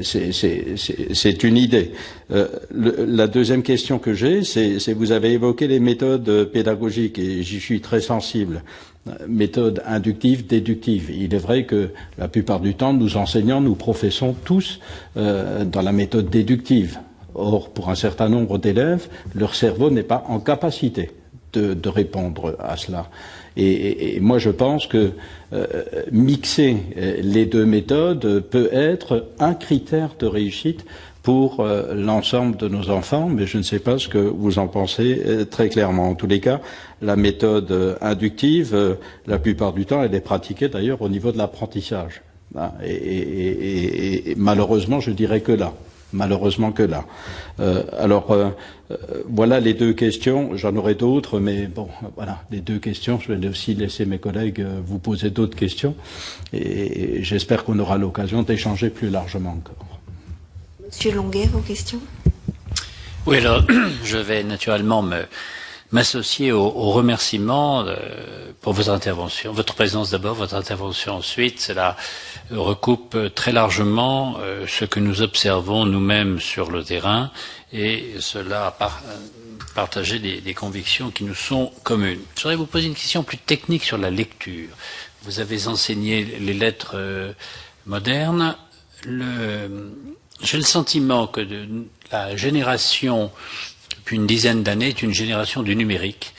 C'est une idée. La deuxième question que j'ai, c'est vous avez évoqué les méthodes pédagogiques, et j'y suis très sensible. Méthode inductive, déductive. Il est vrai que la plupart du temps, nous enseignants, nous professons tous dans la méthode déductive. Or, pour un certain nombre d'élèves, leur cerveau n'est pas en capacité de répondre à cela. Et moi, je pense que mixer les deux méthodes peut être un critère de réussite pour l'ensemble de nos enfants, mais je ne sais pas ce que vous en pensez très clairement. En tous les cas, la méthode inductive, la plupart du temps, elle est pratiquée d'ailleurs au niveau de l'apprentissage. Et malheureusement, je dirais que là. Malheureusement que là. Voilà les deux questions. J'en aurai d'autres, mais bon, voilà, les deux questions. Je vais aussi laisser mes collègues vous poser d'autres questions. Et j'espère qu'on aura l'occasion d'échanger plus largement encore. Monsieur Longuet, vos questions? Oui, alors, je vais naturellement m'associer aux remerciements pour votre intervention, votre présence d'abord, votre intervention ensuite. Cela recoupe très largement ce que nous observons nous-mêmes sur le terrain, et cela a partagé des convictions qui nous sont communes. Je voudrais vous poser une question plus technique sur la lecture. Vous avez enseigné les lettres modernes. J'ai le sentiment que la génération depuis une dizaine d'années, est une génération du numérique,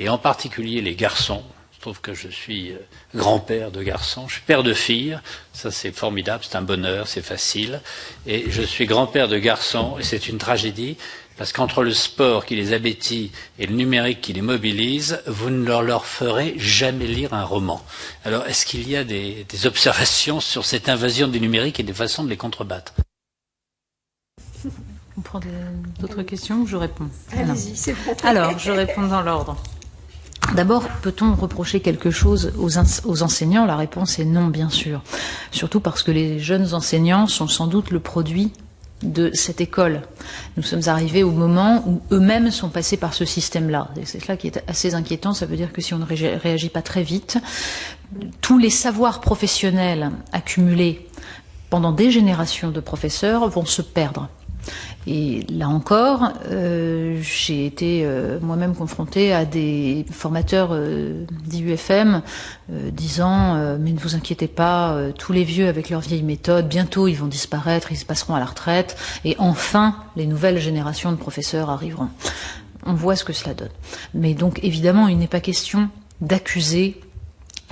et en particulier les garçons. Je trouve que je suis grand-père de garçons, je suis père de filles, ça c'est formidable, c'est un bonheur, c'est facile, et je suis grand-père de garçons, et c'est une tragédie, parce qu'entre le sport qui les abétit et le numérique qui les mobilise, vous ne leur ferez jamais lire un roman. Alors, est-ce qu'il y a des observations sur cette invasion du numérique et des façons de les contrebattre? On prend d'autres questions ou je réponds? Allez-y, c'est bon. Alors, je réponds dans l'ordre. D'abord, peut-on reprocher quelque chose aux enseignants? La réponse est non, bien sûr. Surtout parce que les jeunes enseignants sont sans doute le produit de cette école. Nous sommes arrivés au moment où eux-mêmes sont passés par ce système-là. Et c'est cela qui est assez inquiétant. Ça veut dire que si on ne réagit pas très vite, tous les savoirs professionnels accumulés pendant des générations de professeurs vont se perdre. Et là encore, j'ai été moi-même confrontée à des formateurs d'IUFM disant mais ne vous inquiétez pas, tous les vieux avec leurs vieilles méthodes, bientôt ils vont disparaître, ils se passeront à la retraite, et enfin les nouvelles générations de professeurs arriveront. On voit ce que cela donne. Mais donc évidemment, il n'est pas question d'accuser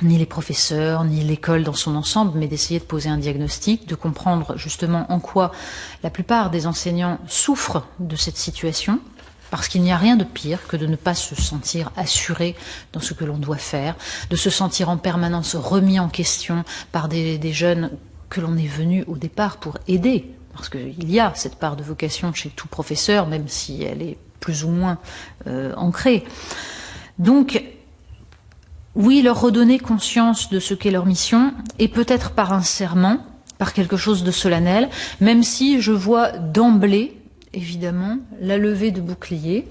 ni les professeurs, ni l'école dans son ensemble, mais d'essayer de poser un diagnostic, de comprendre justement en quoi la plupart des enseignants souffrent de cette situation, parce qu'il n'y a rien de pire que de ne pas se sentir assuré dans ce que l'on doit faire, de se sentir en permanence remis en question par des jeunes que l'on est venu au départ pour aider, parce qu'il y a cette part de vocation chez tout professeur, même si elle est plus ou moins ancrée. Donc, oui, leur redonner conscience de ce qu'est leur mission, et peut-être par un serment, par quelque chose de solennel, même si je vois d'emblée, évidemment, la levée de bouclier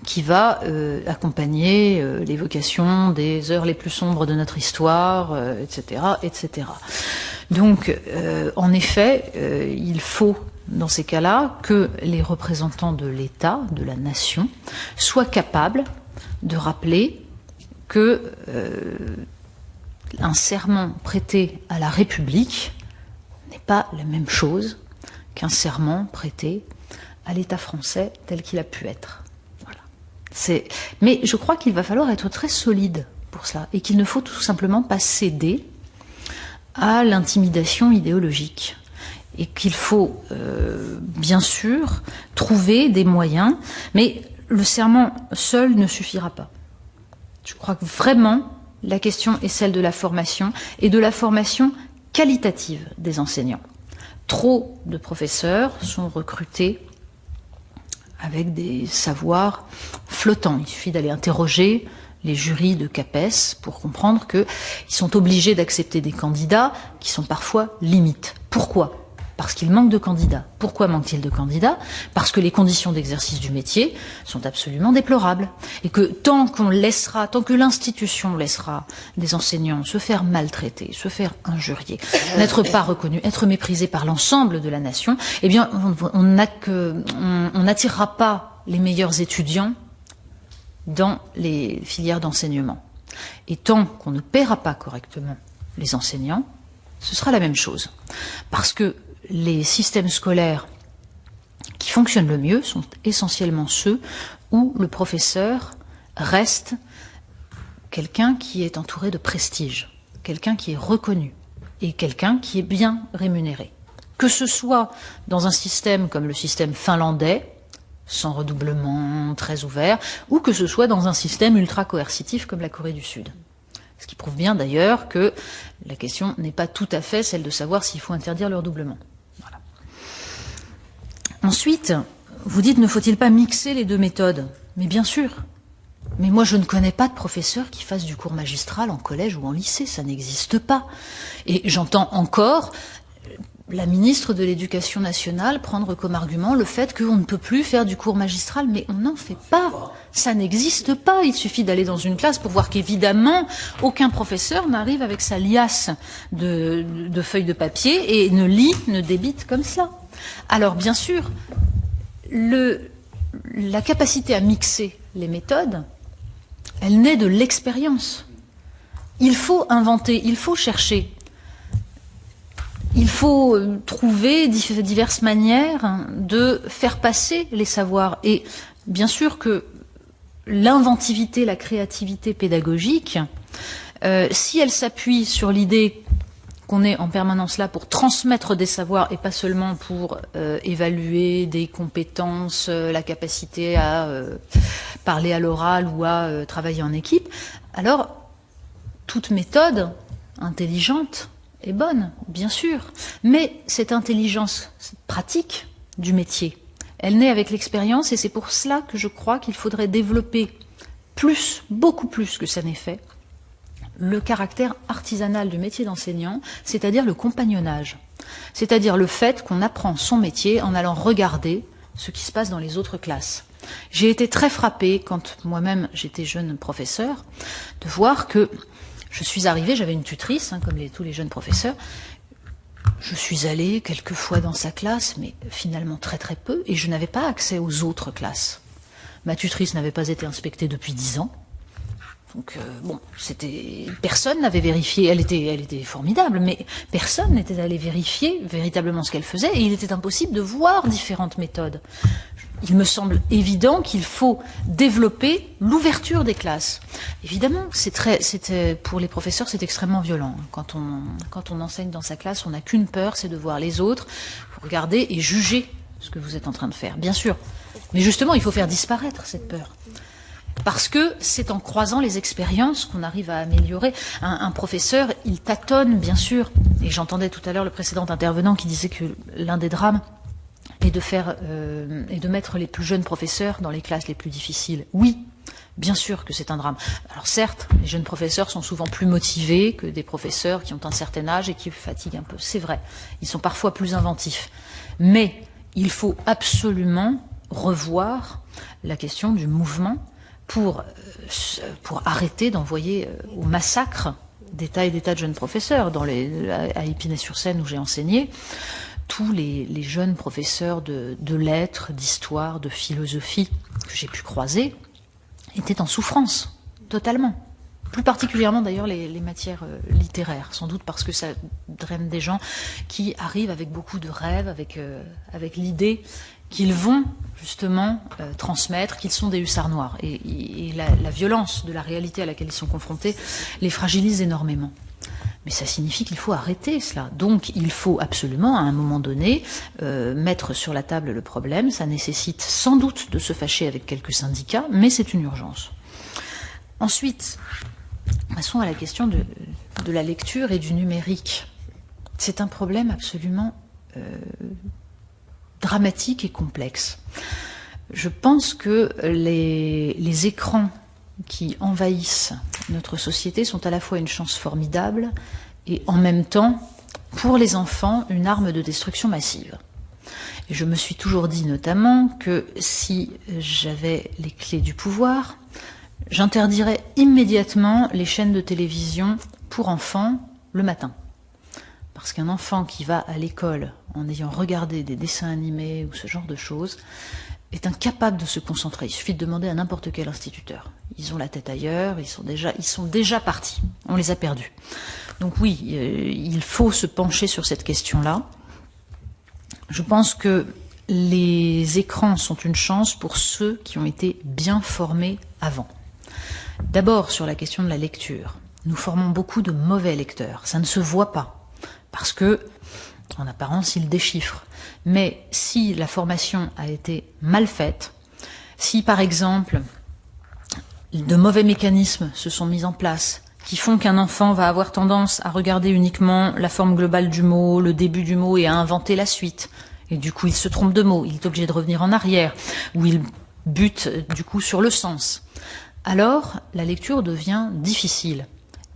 qui va accompagner l'évocation des heures les plus sombres de notre histoire, etc., etc. Donc, en effet, il faut, dans ces cas-là, que les représentants de l'État, de la nation, soient capables de rappeler que un serment prêté à la République n'est pas la même chose qu'un serment prêté à l'État français tel qu'il a pu être. Voilà. Mais je crois qu'il va falloir être très solide pour cela, et qu'il ne faut tout simplement pas céder à l'intimidation idéologique. Et qu'il faut, bien sûr, trouver des moyens, mais le serment seul ne suffira pas. Je crois que vraiment, la question est celle de la formation, et de la formation qualitative des enseignants. Trop de professeurs sont recrutés avec des savoirs flottants. Il suffit d'aller interroger les jurys de CAPES pour comprendre qu'ils sont obligés d'accepter des candidats qui sont parfois limites. Pourquoi ? Parce qu'il manque de candidats. Pourquoi manque-t-il de candidats? Parce que les conditions d'exercice du métier sont absolument déplorables. Et que tant que l'institution laissera des enseignants se faire maltraiter, se faire injurier, n'être pas reconnus, être méprisés par l'ensemble de la nation, eh bien, on n'attirera pas les meilleurs étudiants dans les filières d'enseignement. Et tant qu'on ne paiera pas correctement les enseignants, ce sera la même chose. Parce que les systèmes scolaires qui fonctionnent le mieux sont essentiellement ceux où le professeur reste quelqu'un qui est entouré de prestige, quelqu'un qui est reconnu et quelqu'un qui est bien rémunéré. Que ce soit dans un système comme le système finlandais, sans redoublement, très ouvert, ou que ce soit dans un système ultra-coercitif comme la Corée du Sud. Ce qui prouve bien d'ailleurs que la question n'est pas tout à fait celle de savoir s'il faut interdire le redoublement. Voilà. Ensuite, vous dites, ne faut-il pas mixer les deux méthodes? Mais bien sûr. Mais moi, je ne connais pas de professeur qui fasse du cours magistral en collège ou en lycée. Ça n'existe pas. Et j'entends encore la ministre de l'Éducation nationale prendre comme argument le fait qu'on ne peut plus faire du cours magistral, mais on n'en fait pas. Ça n'existe pas. Il suffit d'aller dans une classe pour voir qu'évidemment, aucun professeur n'arrive avec sa liasse de feuilles de papier et ne lit, ne débite comme ça. Alors, bien sûr, la capacité à mixer les méthodes, elle naît de l'expérience. Il faut inventer, il faut chercher. il faut trouver diverses manières de faire passer les savoirs. Et bien sûr que l'inventivité, la créativité pédagogique, si elle s'appuie sur l'idée qu'on est en permanence là pour transmettre des savoirs et pas seulement pour évaluer des compétences, la capacité à parler à l'oral ou à travailler en équipe, alors toute méthode intelligente est bonne, bien sûr. Mais cette intelligence pratique du métier, elle naît avec l'expérience et c'est pour cela que je crois qu'il faudrait développer plus, beaucoup plus que ça n'est fait, le caractère artisanal du métier d'enseignant, c'est-à-dire le compagnonnage. C'est-à-dire le fait qu'on apprend son métier en allant regarder ce qui se passe dans les autres classes. J'ai été très frappée, quand moi-même j'étais jeune professeur, de voir que je suis arrivée, j'avais une tutrice, comme tous les jeunes professeurs. Je suis allée quelques fois dans sa classe, mais finalement très très peu, et je n'avais pas accès aux autres classes. Ma tutrice n'avait pas été inspectée depuis 10 ans. Donc personne n'avait vérifié, elle était formidable, mais personne n'était allé vérifier véritablement ce qu'elle faisait, et il était impossible de voir différentes méthodes. Il me semble évident qu'il faut développer l'ouverture des classes. Évidemment, pour les professeurs, c'est extrêmement violent. Quand on enseigne dans sa classe, on n'a qu'une peur, c'est de voir les autres, regarder et juger ce que vous êtes en train de faire, bien sûr. Mais justement, il faut faire disparaître cette peur. Parce que c'est en croisant les expériences qu'on arrive à améliorer. Un professeur, il tâtonne, bien sûr. Et j'entendais tout à l'heure le précédent intervenant qui disait que l'un des drames est de mettre les plus jeunes professeurs dans les classes les plus difficiles. Oui, bien sûr que c'est un drame. Alors certes, les jeunes professeurs sont souvent plus motivés que des professeurs qui ont un certain âge et qui fatiguent un peu. C'est vrai, ils sont parfois plus inventifs. Mais il faut absolument revoir la question du mouvement pour arrêter d'envoyer au massacre des tas et des tas de jeunes professeurs. À Épinay-sur-Seine, où j'ai enseigné, tous les jeunes professeurs de lettres, d'histoire, de philosophie que j'ai pu croiser étaient en souffrance, totalement. Plus particulièrement d'ailleurs les matières littéraires, sans doute parce que ça draine des gens qui arrivent avec beaucoup de rêves, avec l'idée qu'ils vont justement transmettre, qu'ils sont des hussards noirs. Et la violence de la réalité à laquelle ils sont confrontés les fragilise énormément. Mais ça signifie qu'il faut arrêter cela. Donc il faut absolument, à un moment donné, mettre sur la table le problème. Ça nécessite sans doute de se fâcher avec quelques syndicats, mais c'est une urgence. Ensuite, passons à la question de la lecture et du numérique. C'est un problème absolument dramatique et complexe. Je pense que les écrans qui envahissent notre société sont à la fois une chance formidable et en même temps, pour les enfants, une arme de destruction massive. Et je me suis toujours dit notamment que si j'avais les clés du pouvoir, j'interdirais immédiatement les chaînes de télévision pour enfants le matin. Parce qu'un enfant qui va à l'école en ayant regardé des dessins animés ou ce genre de choses est incapable de se concentrer. Il suffit de demander à n'importe quel instituteur. Ils ont la tête ailleurs, ils sont déjà partis. On les a perdus. Donc oui, il faut se pencher sur cette question-là. Je pense que les écrans sont une chance pour ceux qui ont été bien formés avant. D'abord, sur la question de la lecture. Nous formons beaucoup de mauvais lecteurs. Ça ne se voit pas. Parce que, en apparence, ils déchiffrent. Mais si la formation a été mal faite, si par exemple de mauvais mécanismes se sont mis en place, qui font qu'un enfant va avoir tendance à regarder uniquement la forme globale du mot, le début du mot et à inventer la suite, et du coup il se trompe de mot, il est obligé de revenir en arrière, ou il bute du coup sur le sens, alors la lecture devient difficile.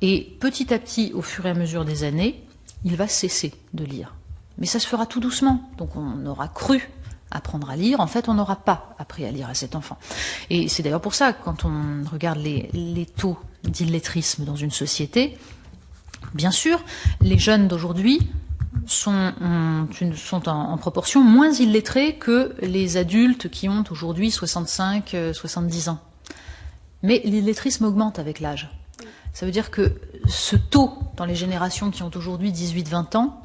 Et petit à petit, au fur et à mesure des années, il va cesser de lire. Mais ça se fera tout doucement. Donc on aura cru apprendre à lire. En fait, on n'aura pas appris à lire à cet enfant. Et c'est d'ailleurs pour ça que quand on regarde les taux d'illettrisme dans une société, bien sûr, les jeunes d'aujourd'hui sont en proportion moins illettrés que les adultes qui ont aujourd'hui 65, 70 ans. Mais l'illettrisme augmente avec l'âge. Ça veut dire que ce taux dans les générations qui ont aujourd'hui 18-20 ans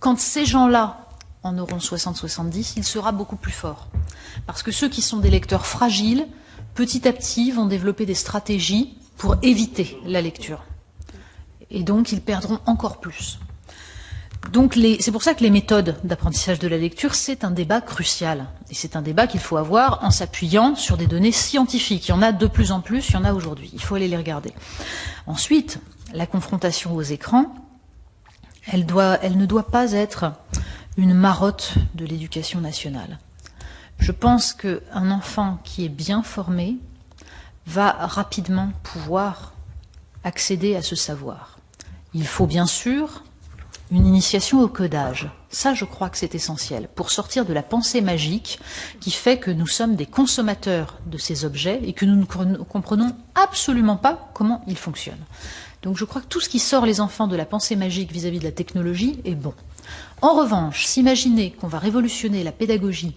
Quand ces gens-là en auront 60-70, il sera beaucoup plus fort. Parce que ceux qui sont des lecteurs fragiles, petit à petit, vont développer des stratégies pour éviter la lecture. Et donc, ils perdront encore plus. Donc, c'est pour ça que les méthodes d'apprentissage de la lecture, c'est un débat crucial. Et c'est un débat qu'il faut avoir en s'appuyant sur des données scientifiques. Il y en a de plus en plus, il y en a aujourd'hui. Il faut aller les regarder. Ensuite, la confrontation aux écrans, elle ne doit pas être une marotte de l'éducation nationale. Je pense qu'un enfant qui est bien formé va rapidement pouvoir accéder à ce savoir. Il faut bien sûr une initiation au codage. Ça, je crois que c'est essentiel pour sortir de la pensée magique qui fait que nous sommes des consommateurs de ces objets et que nous ne comprenons absolument pas comment ils fonctionnent. Donc je crois que tout ce qui sort les enfants de la pensée magique vis-à-vis de la technologie est bon. En revanche, s'imaginer qu'on va révolutionner la pédagogie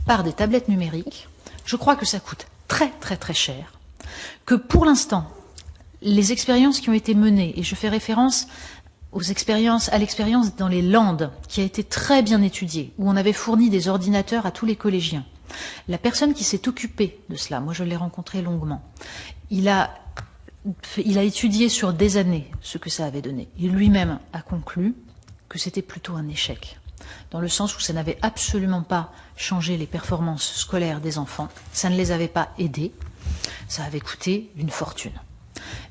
par des tablettes numériques, je crois que ça coûte très très très cher, que pour l'instant, les expériences qui ont été menées, et je fais référence à l'expérience dans les Landes, qui a été très bien étudiée, où on avait fourni des ordinateurs à tous les collégiens. La personne qui s'est occupée de cela, moi je l'ai rencontré longuement, il a étudié sur des années ce que ça avait donné. Il lui-même a conclu que c'était plutôt un échec, dans le sens où ça n'avait absolument pas changé les performances scolaires des enfants, ça ne les avait pas aidés, ça avait coûté une fortune.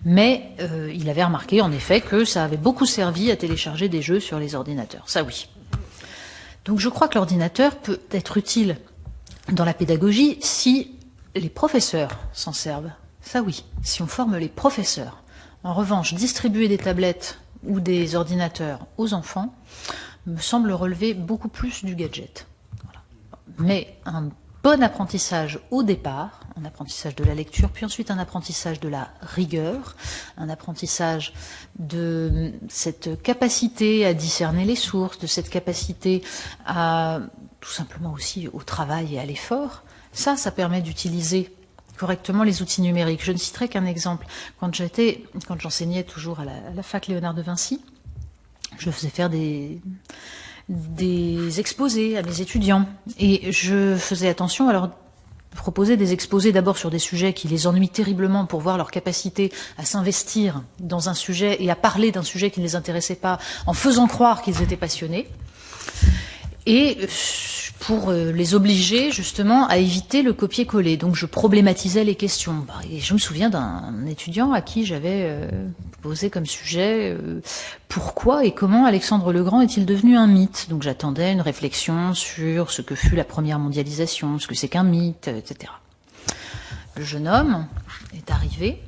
Mais il avait remarqué en effet que ça avait beaucoup servi à télécharger des jeux sur les ordinateurs, ça oui. Donc je crois que l'ordinateur peut être utile dans la pédagogie si les professeurs s'en servent, ça oui, si on forme les professeurs. En revanche, distribuer des tablettes ou des ordinateurs aux enfants me semble relever beaucoup plus du gadget. Voilà. Mais un bon apprentissage au départ, un apprentissage de la lecture, puis ensuite un apprentissage de la rigueur, un apprentissage de cette capacité à discerner les sources, de cette capacité à tout simplement aussi au travail et à l'effort, ça permet d'utiliser correctement les outils numériques. Je ne citerai qu'un exemple. Quand j'enseignais toujours à la fac Léonard de Vinci, je faisais faire des exposés à mes étudiants. Et je faisais attention à leur proposer des exposés d'abord sur des sujets qui les ennuient terriblement pour voir leur capacité à s'investir dans un sujet et à parler d'un sujet qui ne les intéressait pas en faisant croire qu'ils étaient passionnés. Et pour les obliger justement à éviter le copier-coller. Donc je problématisais les questions. Et je me souviens d'un étudiant à qui j'avais posé comme sujet pourquoi et comment Alexandre le Grand est-il devenu un mythe. Donc j'attendais une réflexion sur ce que fut la première mondialisation, ce que c'est qu'un mythe, etc. Le jeune homme est arrivé,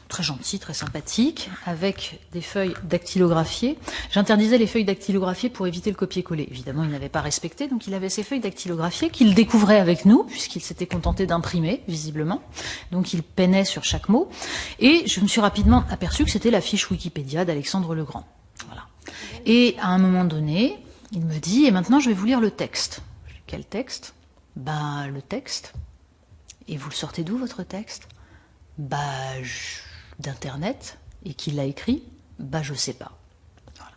très gentil, très sympathique, avec des feuilles dactylographiées. J'interdisais les feuilles dactylographiées pour éviter le copier-coller. Évidemment, il n'avait pas respecté, donc il avait ces feuilles dactylographiées qu'il découvrait avec nous, puisqu'il s'était contenté d'imprimer, visiblement. Donc il peinait sur chaque mot. Et je me suis rapidement aperçu que c'était la fiche Wikipédia d'Alexandre le Grand. Voilà. Et à un moment donné, il me dit, et maintenant je vais vous lire le texte. Quel texte ? Le texte. Et vous le sortez d'où, votre texte ? D'Internet, et qui l'a écrit, je sais pas. Voilà.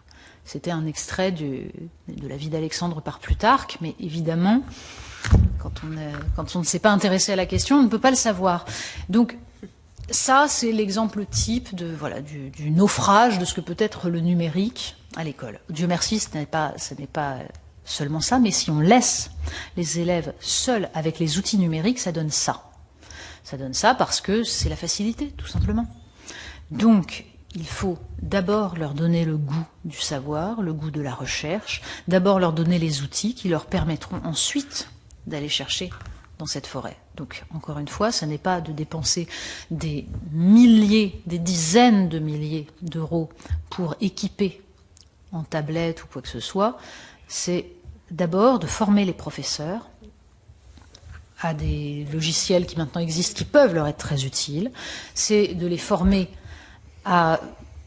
C'était un extrait de la vie d'Alexandre par Plutarque, mais évidemment, quand on ne s'est pas intéressé à la question, on ne peut pas le savoir. Donc, ça, c'est l'exemple type du naufrage de ce que peut être le numérique à l'école. Dieu merci, ce n'est pas seulement ça, mais si on laisse les élèves seuls avec les outils numériques, ça donne ça. Ça donne ça parce que c'est la facilité, tout simplement. Donc, il faut d'abord leur donner le goût du savoir, le goût de la recherche, d'abord leur donner les outils qui leur permettront ensuite d'aller chercher dans cette forêt. Donc, encore une fois, ça n'est pas de dépenser des dizaines de milliers d'euros pour équiper en tablette ou quoi que ce soit, c'est d'abord de former les professeurs à des logiciels qui maintenant existent, qui peuvent leur être très utiles, c'est de les former à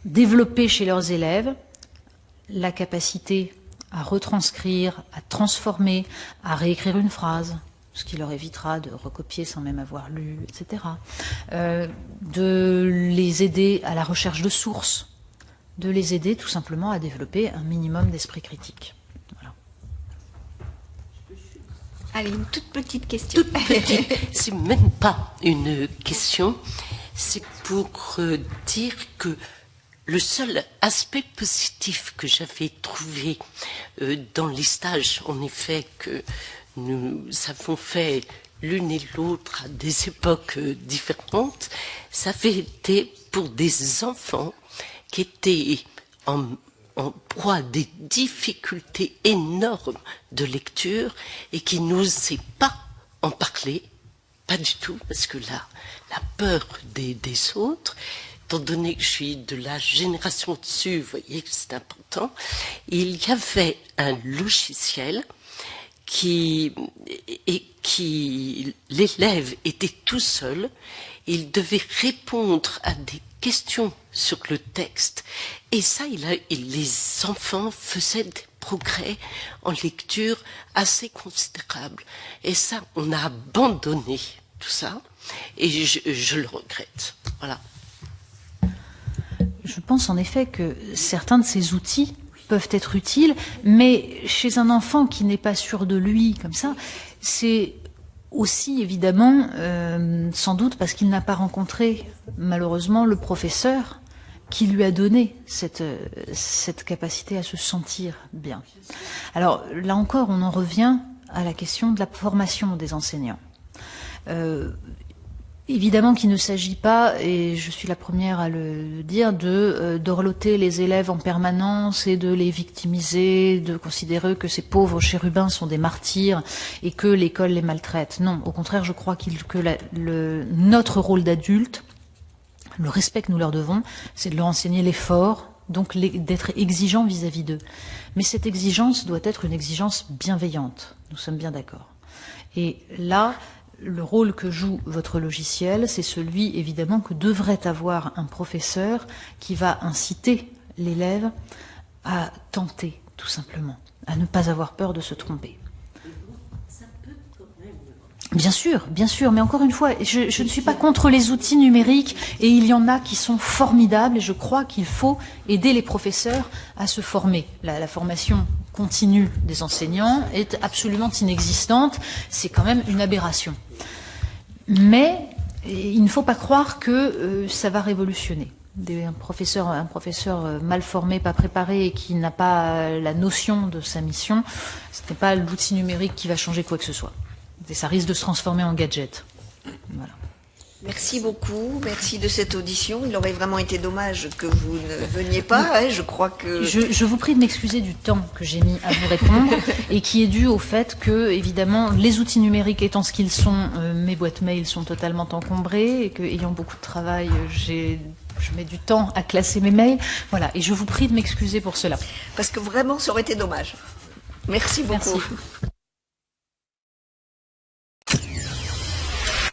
développer chez leurs élèves la capacité à retranscrire, à transformer, à réécrire une phrase, ce qui leur évitera de recopier sans même avoir lu, etc. De les aider à la recherche de sources, de les aider tout simplement à développer un minimum d'esprit critique. Voilà. Allez, une toute petite question. Toute petite, c'est même pas une question, c'est pour dire que le seul aspect positif que j'avais trouvé dans les stages, en effet, que nous avons fait l'une et l'autre à des époques différentes, ça avait été pour des enfants qui étaient en proie à des difficultés énormes de lecture et qui n'osaient pas en parler, pas du tout, parce que la peur des autres, étant donné que je suis de la génération dessus, vous voyez que c'est important, il y avait un logiciel qui l'élève était tout seul, il devait répondre à des questions sur le texte, et ça, les enfants faisaient des progrès en lecture assez considérables, et ça, on a abandonné tout ça, et je le regrette. Voilà. Je pense en effet que certains de ces outils peuvent être utiles, mais chez un enfant qui n'est pas sûr de lui, comme ça, c'est aussi évidemment, sans doute parce qu'il n'a pas rencontré malheureusement le professeur qui lui a donné cette capacité à se sentir bien. Alors là encore, on en revient à la question de la formation des enseignants. Évidemment qu'il ne s'agit pas, et je suis la première à le dire, d'horloter les élèves en permanence et de les victimiser, de considérer que ces pauvres chérubins sont des martyrs et que l'école les maltraite. Non, au contraire, je crois que notre rôle d'adulte, le respect que nous leur devons, c'est de leur enseigner l'effort, donc d'être exigeant vis-à-vis d'eux. Mais cette exigence doit être une exigence bienveillante, nous sommes bien d'accord. Et là, le rôle que joue votre logiciel, c'est celui, évidemment, que devrait avoir un professeur qui va inciter l'élève à tenter, tout simplement, à ne pas avoir peur de se tromper. Bien sûr, mais encore une fois, je ne suis pas contre les outils numériques, et il y en a qui sont formidables, et je crois qu'il faut aider les professeurs à se former. La formation continue des enseignants est absolument inexistante, c'est quand même une aberration. Mais il ne faut pas croire que ça va révolutionner. Un professeur mal formé, pas préparé et qui n'a pas la notion de sa mission, ce n'est pas l'outil numérique qui va changer quoi que ce soit. Et ça risque de se transformer en gadget. Voilà. Merci beaucoup, merci de cette audition. Il aurait vraiment été dommage que vous ne veniez pas, hein, je crois que... Je vous prie de m'excuser du temps que j'ai mis à vous répondre et qui est dû au fait que, évidemment, les outils numériques étant ce qu'ils sont, mes boîtes mail sont totalement encombrées et que, ayant beaucoup de travail, je mets du temps à classer mes mails. Voilà, et je vous prie de m'excuser pour cela. Parce que vraiment, ça aurait été dommage. Merci beaucoup. Merci.